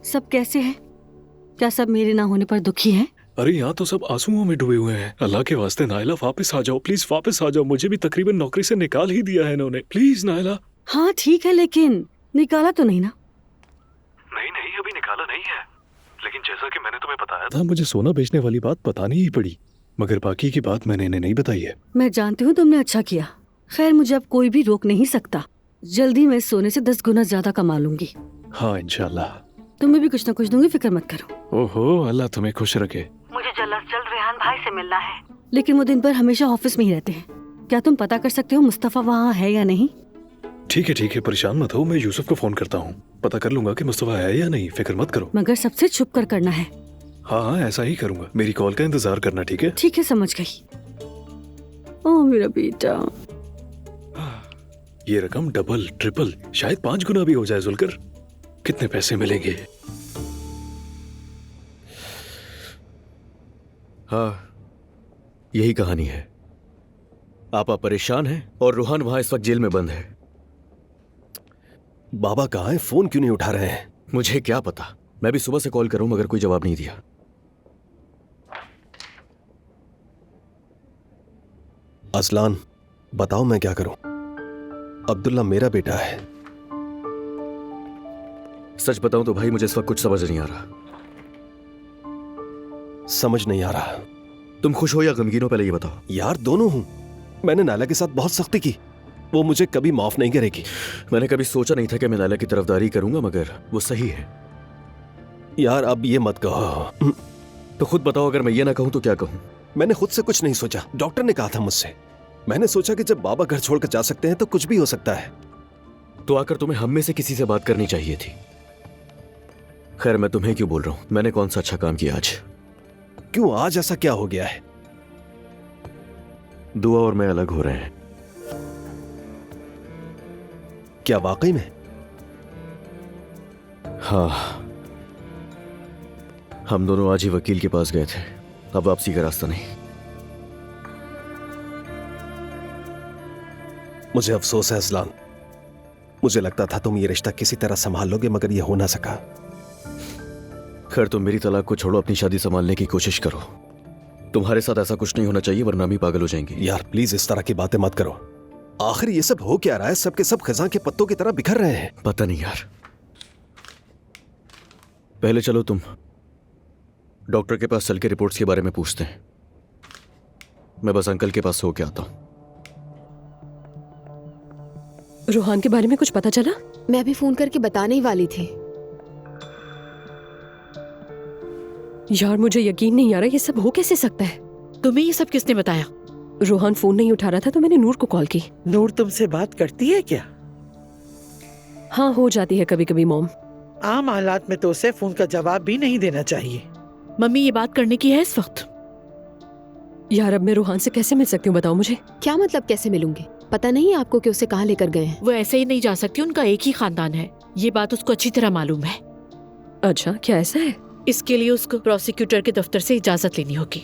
सब कैसे हैं? क्या सब मेरे ना होने पर दुखी हैं? अरे यहाँ तो सब आंसुओं में डूबे हुए हैं। अल्लाह के वास्ते नायला वापस आ जाओ प्लीज, वापस आ जाओ। मुझे भी तकरीबन नौकरी से निकाल ही दिया है इन्होंने। प्लीज नायला। हाँ ठीक है, लेकिन निकाला तो नहीं ना? नहीं, अभी निकाला नहीं है। लेकिन जैसा कि मैंने तुम्हें बताया था, मुझे सोना बेचने वाली बात बतानी ही पड़ी, मगर बाकी की बात मैंने इन्हें नहीं बताई है। मैं जानती हूँ तुमने अच्छा किया। खैर मुझे अब कोई भी रोक नहीं सकता। जल्दी मैं सोने से 10 गुना ज्यादा कमा लूंगी। हाँ इंशाल्लाह। तुम्हें भी कुछ ना कुछ दूंगी, फिक्र मत करो। ओहो, अल्लाह तुम्हें खुश रखे। मुझे जल्द से जल्द रेहान भाई से मिलना है, लेकिन वो दिन भर हमेशा ऑफिस में ही रहते हैं। क्या तुम पता कर सकते हो मुस्तफा वहाँ है या नहीं? ठीक है, परेशान मत हो। मैं यूसुफ को फोन करता हूँ, पता कर लूंगा कि मुस्तफा है या नहीं। फिक्र मत करो। मगर सबसे छुप कर करना है। हाँ, ऐसा ही करूंगा। मेरी कॉल का इंतजार करना, ठीक है? ठीक है, समझ गई। ओ मेरा बेटा। ये रकम डबल ट्रिपल शायद 5 गुना भी हो जाए। जुलकर, कितने पैसे मिलेंगे? हाँ, यही कहानी है। आपा परेशान है और रूहान वहां इस वक्त जेल में बंद है। बाबा कहाँ है? फोन क्यों नहीं उठा रहे हैं? मुझे क्या पता, मैं भी सुबह से कॉल करूं मगर कोई जवाब नहीं दिया। असलान, बताओ मैं क्या करूं? अब्दुल्ला मेरा बेटा है। सच बताऊं तो भाई मुझे इस वक्त कुछ समझ नहीं आ रहा। समझ नहीं आ रहा? तुम खुश हो या गमगीन हो, पहले ये बताओ। यार दोनों हूं। मैंने नायला के साथ बहुत सख्ती की, वो मुझे कभी माफ नहीं करेगी। मैंने कभी सोचा नहीं था कि मैं नायला की तरफदारी करूंगा, मगर वो सही है। यार अब ये मत कहो। तो खुद बताओ, अगर मैं ये ना कहूं तो क्या कहूं? मैंने खुद से कुछ नहीं सोचा, डॉक्टर ने कहा था मुझसे। मैंने सोचा कि जब बाबा घर छोड़कर जा सकते हैं तो कुछ भी हो सकता है। तो आकर तुम्हें हम में से किसी से बात करनी चाहिए थी। खैर मैं तुम्हें क्यों बोल रहा हूं, मैंने कौन सा अच्छा काम किया आज? क्यों, आज ऐसा क्या हो गया है? दुआ और मैं अलग हो रहे हैं। क्या वाकई में? हाँ, हम दोनों आज ही वकील के पास गए थे। अब वापसी का रास्ता नहीं। मुझे अफसोस है असलान। मुझे लगता था तुम ये रिश्ता किसी तरह संभाल लोगे, मगर ये हो ना सका। खैर तुम मेरी तलाक को छोड़ो, अपनी शादी संभालने की कोशिश करो। तुम्हारे साथ ऐसा कुछ नहीं होना चाहिए, वरना भी पागल हो जाएंगे। यार प्लीज इस तरह की बातें मत करो। आखिर ये सब हो क्या रहा है? सबके सब खजां के पत्तों की तरह बिखर रहे हैं। पता नहीं यार। पहले चलो तुम डॉक्टर के पास चल के रिपोर्ट्स के बारे में पूछते हैं। मैं बस अंकल के पास हो के आता हूं। रोहान के बारे में कुछ पता चला? मैं अभी फोन करके बताने ही वाली थी। यार मुझे यकीन नहीं आ रहा, ये सब हो कैसे सकता है? तुम्हें ये सब किसने बताया? रोहान फोन नहीं उठा रहा था तो मैंने नूर को कॉल की। नूर तुमसे बात करती है क्या? हाँ हो जाती है कभी कभी मॉम। आम हालात में तो उसे फोन का जवाब भी नहीं देना चाहिए। मम्मी ये बात करने की है इस वक्त? यार अब मैं रोहान से कैसे मिल सकती हूँ, बताओ मुझे। क्या मतलब कैसे मिलूंगी? पता नहीं आपको कि उसे कहाँ लेकर गए हैं? वो ऐसे ही नहीं जा सकती, उनका एक ही खानदान है, ये बात उसको अच्छी तरह मालूम है। अच्छा, क्या ऐसा है? इसके लिए उसको प्रोसिक्यूटर के दफ्तर से इजाजत लेनी होगी।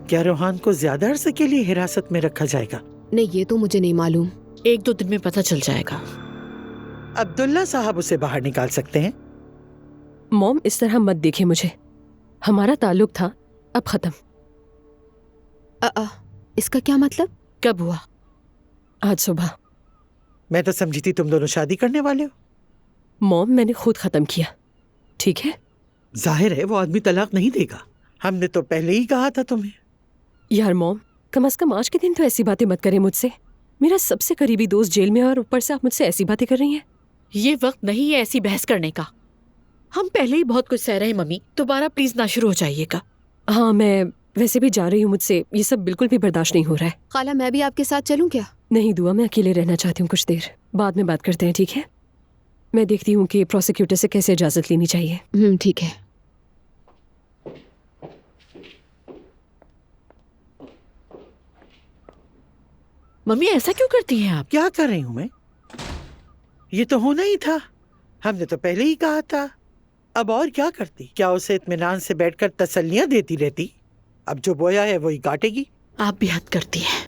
क्या रोहान को ज्यादा अरसे के लिए हिरासत में रखा जाएगा? नहीं, ये तो मुझे नहीं मालूम। 1-2 दिन में पता चल जाएगा। अब्दुल्ला साहब उसे बाहर निकाल सकते हैं। मॉम, इस तरह मत देखे मुझे, हमारा ताल्लुक था, अब खत्म। इसका क्या मतलब? कब हुआ? आज सुबह। मैं तो समझी थी तुम दोनों शादी करने वाले हो। मॉम, मैंने खुद खत्म किया, ठीक है? जाहिर है वो आदमी तलाक नहीं देगा, हमने तो पहले ही कहा था तुम्हें। यार मॉम, कम से कम आज के दिन तो ऐसी बातें मत करें मुझसे। मेरा सबसे करीबी दोस्त जेल में है और ऊपर से आप मुझसे ऐसी बातें कर रही हैं। ये वक्त नहीं है ऐसी बहस करने का। हम पहले ही बहुत कुछ सह रहे हैं मम्मी, दोबारा प्लीज ना शुरू हो जाइएगा। हाँ, मैं वैसे भी जा रही हूँ, मुझसे ये सब बिल्कुल भी बर्दाश्त नहीं हो रहा है। खाला, मैं भी आपके साथ चलूं क्या? नहीं दुआ, मैं अकेले रहना चाहती हूँ कुछ देर, बाद में बात करते हैं, ठीक है? मैं देखती हूँ कि प्रोसिक्यूटर से कैसे इजाजत लेनी चाहिए। ठीक है। मम्मी ऐसा क्यों करती हैं आप? क्या कर रही हूँ मैं? ये तो होना ही था, हमने तो पहले ही कहा था। अब और क्या करती? क्या उसे इत्मीनान से बैठकर तसल्लियां देती रहती? अब जो बोया है वही काटेगी। आप भी हद करती हैं।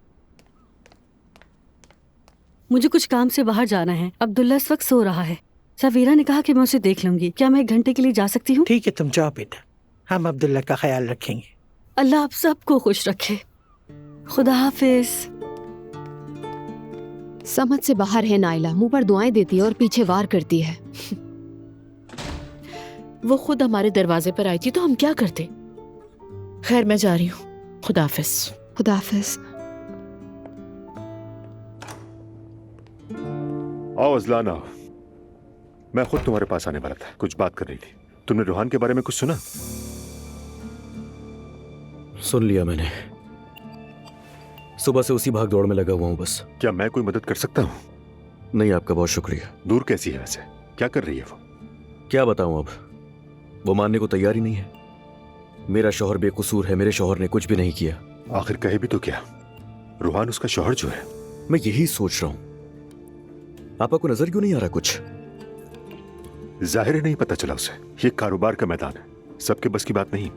मुझे कुछ काम से बाहर जाना है। अब्दुल्ला इस वक्त सो रहा है। सवीरा ने कहा कि मैं उसे देख लूंगी। क्या मैं 1 घंटे के लिए जा सकती हूँ? ठीक है, तुम जाओ बेटा, हम अब्दुल्ला का ख्याल रखेंगे। अल्लाह आप सबको खुश रखे। खुदा हाफिज। समझ से बाहर है नाइला, मुंह पर दुआएं देती है और पीछे वार करती है। वो खुद हमारे दरवाजे पर आई थी तो हम क्या करते? खैर मैं जा रही हूँ, खुदा हाफिज। खुदा हाफिज। आओ अजलान आओ, मैं खुद तुम्हारे पास आने वाला था, कुछ बात कर रही थी। तुमने रोहान के बारे में कुछ सुना? सुन लिया मैंने, सुबह से उसी भाग दौड़ में लगा हुआ हूँ बस। क्या मैं कोई मदद कर सकता हूँ? नहीं, आपका बहुत शुक्रिया। दूर कैसी है वैसे? क्या कर रही है वो? क्या बताऊं, अब वो मानने को तैयार ही नहीं है। मेरा शौहर बेकसूर है, मेरे शौहर ने कुछ भी नहीं किया। आखिर कहे भी तो क्या, रूहान उसका शौहर जो है। मैं यही सोच रहा हूं, आपा को नजर क्यों नहीं आ रहा कुछ? जाहिर है नहीं पता चला उसे, ये कारोबार का मैदान है, सबके बस की बात नहीं।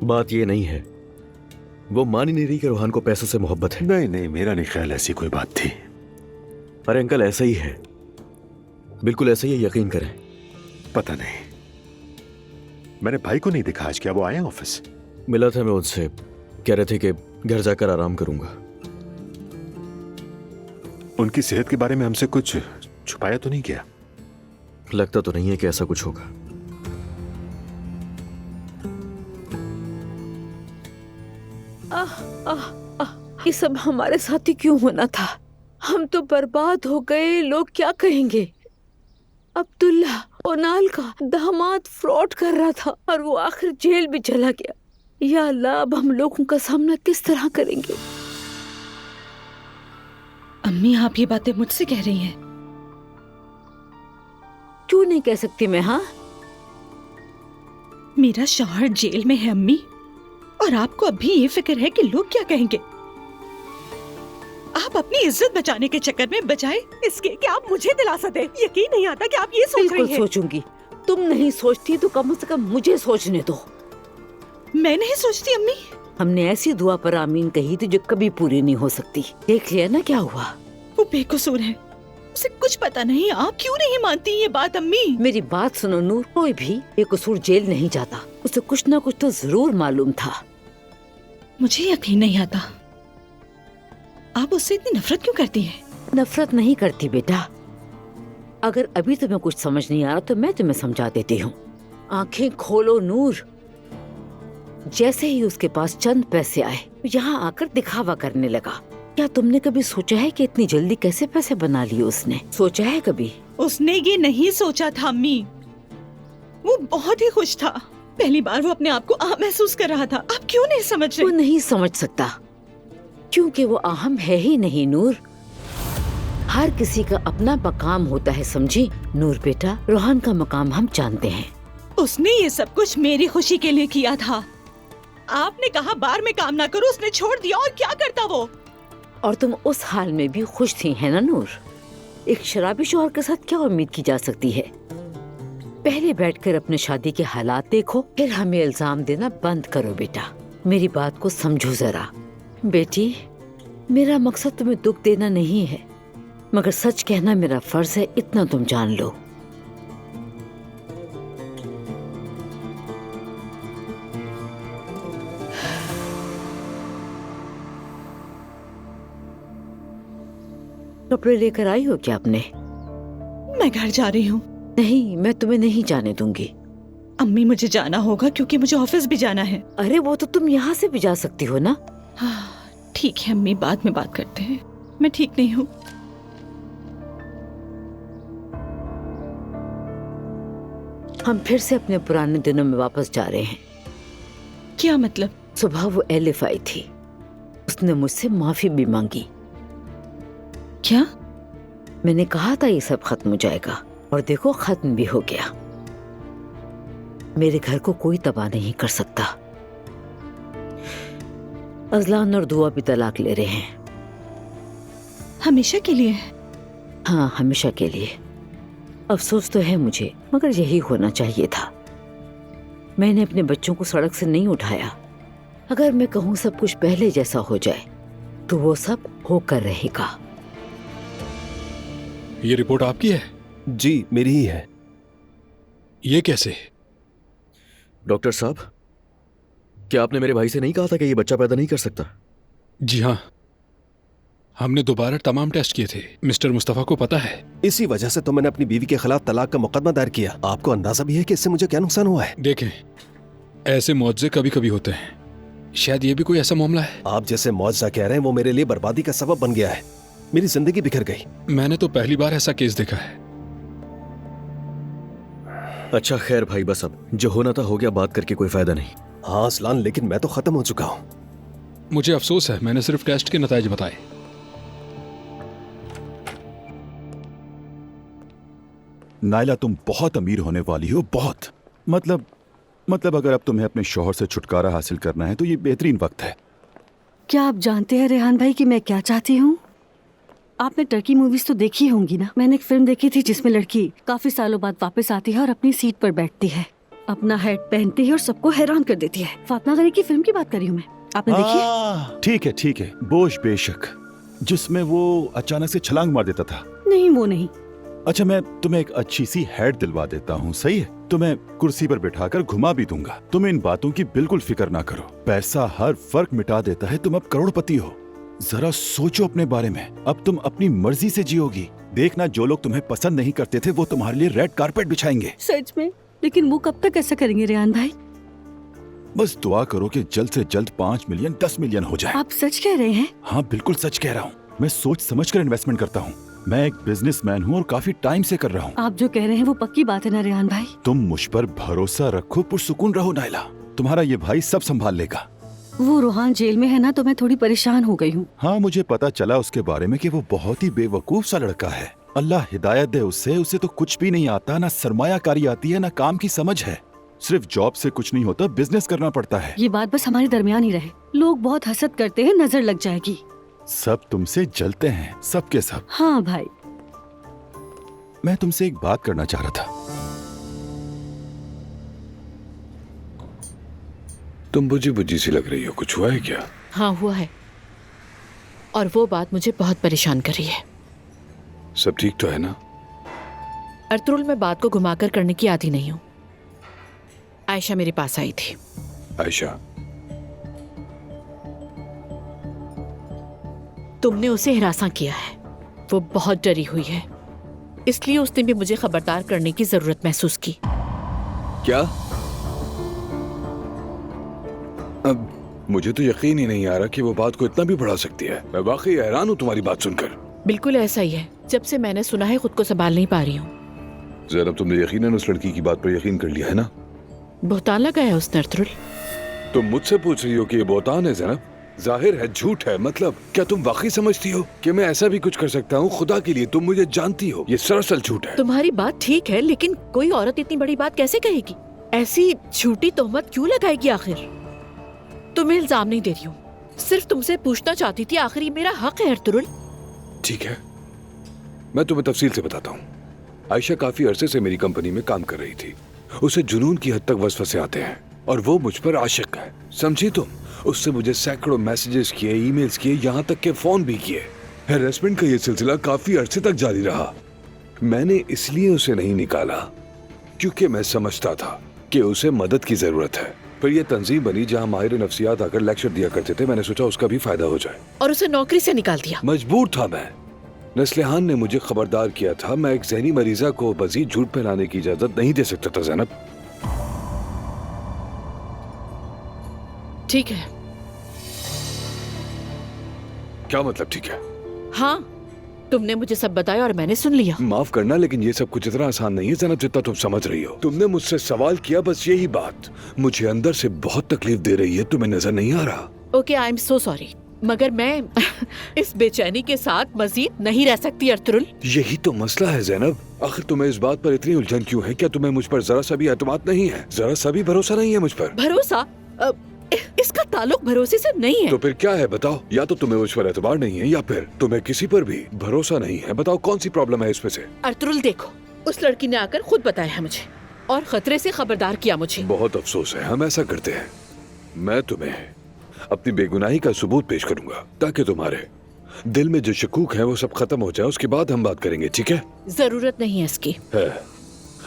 बात ये नहीं है, वो मान ही नहीं रही कि रूहान को पैसों से मोहब्बत है। नहीं नहीं, मेरा नहीं ख्याल ऐसी कोई बात थी। अरे अंकल, ऐसा ही है, बिल्कुल ऐसा ही, यकीन करें। पता नहीं, मैंने भाई को नहीं देखा आज। क्या वो आए ऑफिस? मिला था मैं उनसे, कह रहे थे कि घर जाकर आराम करूंगा। उनकी सेहत के बारे में हमसे कुछ छुपाया तो नहीं किया? लगता तो नहीं है कि ऐसा कुछ होगा। ये सब हमारे साथ ही क्यों होना था? हम तो बर्बाद हो गए, लोग क्या कहेंगे? अब्दुल्ला ओनाल का दामाद फ्रॉड कर रहा था और वो आखिर जेल भी चला गया। या अल्लाह, अब हम लोगों का सामना किस तरह करेंगे? अम्मी, आप ये बातें मुझसे कह रही हैं? क्यों नहीं कह सकती मैं? हाँ, मेरा शौहर जेल में है अम्मी, और आपको अभी ये फिक्र है कि लोग क्या कहेंगे। आप अपनी इज्जत बचाने के चक्कर में बजाय इसके कि आप मुझे दिलासा दें, यकीन नहीं आता कि आप ये सोच रही हैं। सोचूंगी, तुम नहीं सोचती तो कम से कम मुझे सोचने दो। मैं नहीं सोचती अम्मी। हमने ऐसी दुआ पर आमीन कही थी जो कभी पूरी नहीं हो सकती। देख लिया ना क्या हुआ। वो बेकसूर है, उसे कुछ पता नहीं। आप क्यों नहीं मानती ये बात अम्मी? मेरी बात सुनो नूर, कोई भी बेकसूर जेल नहीं जाता, उसे कुछ ना कुछ तो जरूर मालूम था। मुझे यकीन नहीं आता, आप उससे इतनी नफरत क्यों करती हैं? नफरत नहीं करती बेटा, अगर अभी तुम्हें कुछ समझ नहीं आ रहा तो मैं तुम्हें समझा देती हूँ। आंखें खोलो नूर। जैसे ही उसके पास चंद पैसे आए, यहाँ आकर दिखावा करने लगा। क्या तुमने कभी सोचा है कि इतनी जल्दी कैसे पैसे बना लिए उसने? सोचा है कभी? उसने ये नहीं सोचा था अम्मी, वो बहुत ही खुश था। पहली बार वो अपने आप को अहम महसूस कर रहा था। आप क्यों नहीं समझ रहे? वो नहीं समझ सकता क्योंकि वो अहम है ही नहीं नूर। हर किसी का अपना मकाम होता है, समझी नूर बेटा। रोहान का मकाम हम जानते हैं। उसने ये सब कुछ मेरी खुशी के लिए किया था। आपने कहा बार में काम ना करो, उसने छोड़ दिया और क्या करता वो? और तुम उस हाल में भी खुश थी, है ना नूर? एक शराबी शौहर के साथ क्या उम्मीद की जा सकती है? पहले बैठकर अपने शादी के हालात देखो, फिर हमें इल्जाम देना बंद करो बेटा। मेरी बात को समझो जरा। बेटी, मेरा मकसद तुम्हें दुख देना नहीं है, मगर सच कहना मेरा फर्ज है, इतना तुम जान लो। कपड़े लेकर आई हो क्या आपने? मैं घर जा रही हूँ। नहीं, मैं तुम्हें नहीं जाने दूंगी। अम्मी, मुझे जाना होगा क्योंकि मुझे ऑफिस भी जाना है। अरे वो तो तुम यहाँ से भी जा सकती हो ना। हाँ, ठीक है अम्मी, बाद में बात करते हैं। मैं ठीक नहीं हूँ। हम फिर से अपने पुराने दिनों में वापस जा रहे हैं। क्या मतलब? सुबह वो एलिफ आई थी, उसने मुझसे माफी भी मांगी। क्या? मैंने कहा था ये सब खत्म हो जाएगा, और देखो खत्म भी हो गया। मेरे घर को कोई तबाह नहीं कर सकता। अजलान और दुआ भी तलाक ले रहे हैं। हमेशा के लिए? हाँ, हमेशा के लिए। अफसोस तो है मुझे, मगर यही होना चाहिए था। मैंने अपने बच्चों को सड़क से नहीं उठाया। अगर मैं कहूँ सब कुछ पहले जैसा हो जाए, तो वो सब होकर रहेगा। ये रिपोर्ट आपकी है? जी, मेरी ही है। ये कैसे? डॉक्टर साहब, क्या आपने मेरे भाई से नहीं कहा था कि ये बच्चा पैदा नहीं कर सकता? जी हाँ, हमने दोबारा तमाम टेस्ट किए थे। मिस्टर मुस्तफा को पता है। इसी वजह से तो मैंने अपनी बीवी के खिलाफ तलाक का मुकदमा दायर किया। आपको अंदाजा भी है कि इससे मुझे क्या नुकसान हुआ है? देखें, ऐसे मुआवजे कभी कभी होते हैं। शायद ये भी कोई ऐसा मामला है। आप जैसे मुआवजा कह रहे हैं वो मेरे लिए बर्बादी का सबब बन गया है। मेरी जिंदगी बिखर गई। मैंने तो पहली बार ऐसा केस देखा है। अच्छा खैर भाई, बस अब जो होना था हो गया, बात करके कोई फायदा नहीं। हाँ असलान, लेकिन मैं तो खत्म हो चुका हूँ। मुझे अफसोस है, मैंने सिर्फ टेस्ट के नतीजे बताए। नायला, तुम बहुत अमीर होने वाली हो, बहुत। मतलब अगर अब तुम्हें अपने शौहर से छुटकारा हासिल करना है तो ये बेहतरीन वक्त है। क्या आप जानते हैं रेहान भाई कि मैं क्या चाहती हूँ? आपने टर्की मूवीज तो देखी होंगी ना। मैंने एक फिल्म देखी थी जिसमें लड़की काफी सालों बाद वापस आती है और अपनी सीट पर बैठती है, अपना हेड पहनती है और सबको हैरान कर देती है। फातिमा गनी की फिल्म की बात कर रही हूँ मैं। आपने देखी? ठीक है, बोश बेशक, जिसमें वो अचानक से छलांग मार देता था। नहीं, वो नहीं। अच्छा, मैं तुम्हें एक अच्छी सी हेड दिलवा देता हूँ, सही है? तुम्हें कुर्सी पर बिठाकर घुमा भी दूंगा। तुम इन बातों की बिल्कुल फिक्र ना करो। पैसा हर फर्क मिटा देता है। तुम अब करोड़पति हो। जरा सोचो अपने बारे में। अब तुम अपनी मर्जी से जियोगी। देखना, जो लोग तुम्हें पसंद नहीं करते थे वो तुम्हारे लिए रेड कारपेट बिछाएंगे। सच में? लेकिन वो कब तक ऐसा करेंगे रेहान भाई? बस दुआ करो कि जल्द से जल्द 5 मिलियन 10 मिलियन हो जाए। आप सच कह रहे हैं? हाँ, बिल्कुल सच कह रहा हूँ। मैं सोच समझ कर इन्वेस्टमेंट करता हूँ। मैं एक बिजनेसमैन हूँ और काफी टाइम से कर रहा हूँ। आप जो कह रहे हैं वो पक्की बात है ना रेहान भाई? तुम मुझ पर भरोसा रखो, पुरसुकून रहो नायला। तुम्हारा ये भाई सब संभाल लेगा। वो रोहान जेल में है ना, तो मैं थोड़ी परेशान हो गई हूँ। हाँ, मुझे पता चला उसके बारे में कि वो बहुत ही बेवकूफ सा लड़का है। अल्लाह हिदायत दे उसे तो कुछ भी नहीं आता, ना सरमायाकारी आती है, ना काम की समझ है। सिर्फ जॉब से कुछ नहीं होता, बिजनेस करना पड़ता है। ये बात बस हमारे दरमियान ही रहे। लोग बहुत हसद करते हैं, नजर लग जाएगी। सब तुमसे जलते हैं, सब के सब। हाँ भाई। मैं तुमसे एक बात करना चाह रहा था। तुम बुझी बुझी सी लग रही हो, कुछ हुआ है क्या? हाँ हुआ है, और वो बात मुझे बहुत परेशान कर रही है। सब ठीक तो है ना? अर्तुल, मैं बात को घुमाकर करने की आदी नहीं हूँ। आयशा मेरे पास आई थी। आयशा? तुमने उसे हिरासा किया है। वो बहुत डरी हुई है, इसलिए उसने भी मुझे खबरदार करने की जरूरत महसूस की। क्या? अब मुझे तो यकीन ही नहीं आ रहा कि वो बात को इतना भी बढ़ा सकती है। मैं वाकई हैरान हूँ तुम्हारी बात सुनकर। बिल्कुल ऐसा ही है। जब से मैंने सुना है खुद को संभाल नहीं पा रही हूँ। ज़ैनब, तुमने यकीनन उस लड़की की बात पर यकीन कर लिया है ना? बहतान लगाया उसने अर्तुल। तुम मुझसे पूछ रही हो कि ये बहतान है ज़ैनब? जाहिर है झूठ है। मतलब क्या तुम वाकई समझती हो कि मैं ऐसा भी कुछ कर सकता हूँ? खुदा के लिए, तुम मुझे जानती हो, ये सरासर झूठ है। तुम्हारी बात ठीक है, लेकिन कोई औरत इतनी बड़ी बात कैसे कहेगी? ऐसी झूठी तोहमत क्यों लगाएगी आखिर? तुम्हें इल्जाम नहीं दे रही हूँ, सिर्फ तुमसे पूछना चाहती थी, आखिर ये मेरा हक है अर्तुरुल। ठीक है, मैं तुम्हें तफसील से बताता हूँ। आयशा काफी अरसे से मेरी कंपनी में काम कर रही थी। उसे जुनून की हद तक वसवसे आते हैं और वो मुझ पर आशिक है, समझी तुम? उससे मुझे सैकड़ों मैसेजेस किए, ईमेल्स किए, यहाँ तक के फोन भी किए। हैरेसमेंट का ये सिलसिला काफी अरसे तक जारी रहा। मैंने इसलिए उसे नहीं निकाला क्योंकि मैं समझता था कि उसे मदद की जरूरत है। फिर ये तंजीम बनी जहाँ माहिर नफ्सियात आकर लेक्चर दिया करते थे। मैंने सोचा उसका भी फायदा हो जाए और उसे नौकरी से निकाल दिया। मजबूर था मैं। नस्लिहान ने मुझे खबरदार किया था। मैं एक ज़हनी मरीजा को मजीद झूठ फैलाने की इजाजत नहीं दे सकता था ज़ैनब। ठीक है। क्या मतलब ठीक है? हाँ, तुमने मुझे सब बताया और मैंने सुन लिया। माफ करना, लेकिन ये सब कुछ इतना आसान नहीं है ज़ैनब जितना तुम समझ रही हो। तुमने मुझसे सवाल किया, बस यही बात मुझे अंदर से बहुत तकलीफ दे रही है। तुम्हें नजर नहीं आ रहा? Okay, I am so sorry, मगर मैं इस बेचैनी के साथ मजीद नहीं रह सकती अर्तुरुल। यही तो मसला है ज़ैनब। आखिर तुम्हें इस बात पर इतनी उलझन क्यों है? क्या तुम्हें मुझ पर जरा सा भी एतमाद नहीं है? जरा सा भी भरोसा नहीं है मुझ पर? भरोसा? इसका ताल्लुक भरोसे से नहीं है। तो फिर क्या है बताओ? या तो तुम्हें मुझ पर एतबार नहीं है या फिर तुम्हें किसी पर भी भरोसा नहीं है। बताओ कौन सी प्रॉब्लम है इसमें से? अर्तुरुल देखो, उस लड़की ने आकर खुद बताया है मुझे और खतरे से खबरदार किया मुझे। बहुत अफसोस है, हम ऐसा करते हैं। मैं तुम्हें अपनी बेगुनाही का सबूत पेश करूंगा ताकि तुम्हारे दिल में जो शकूक है वो सब खत्म हो जाए। उसके बाद हम बात करेंगे, ठीक है? जरूरत नहीं है इसकी। है,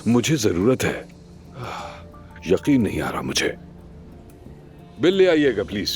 मुझे जरूरत है। यकीन नहीं आ रहा मुझे। बिल ले आइएगा प्लीज।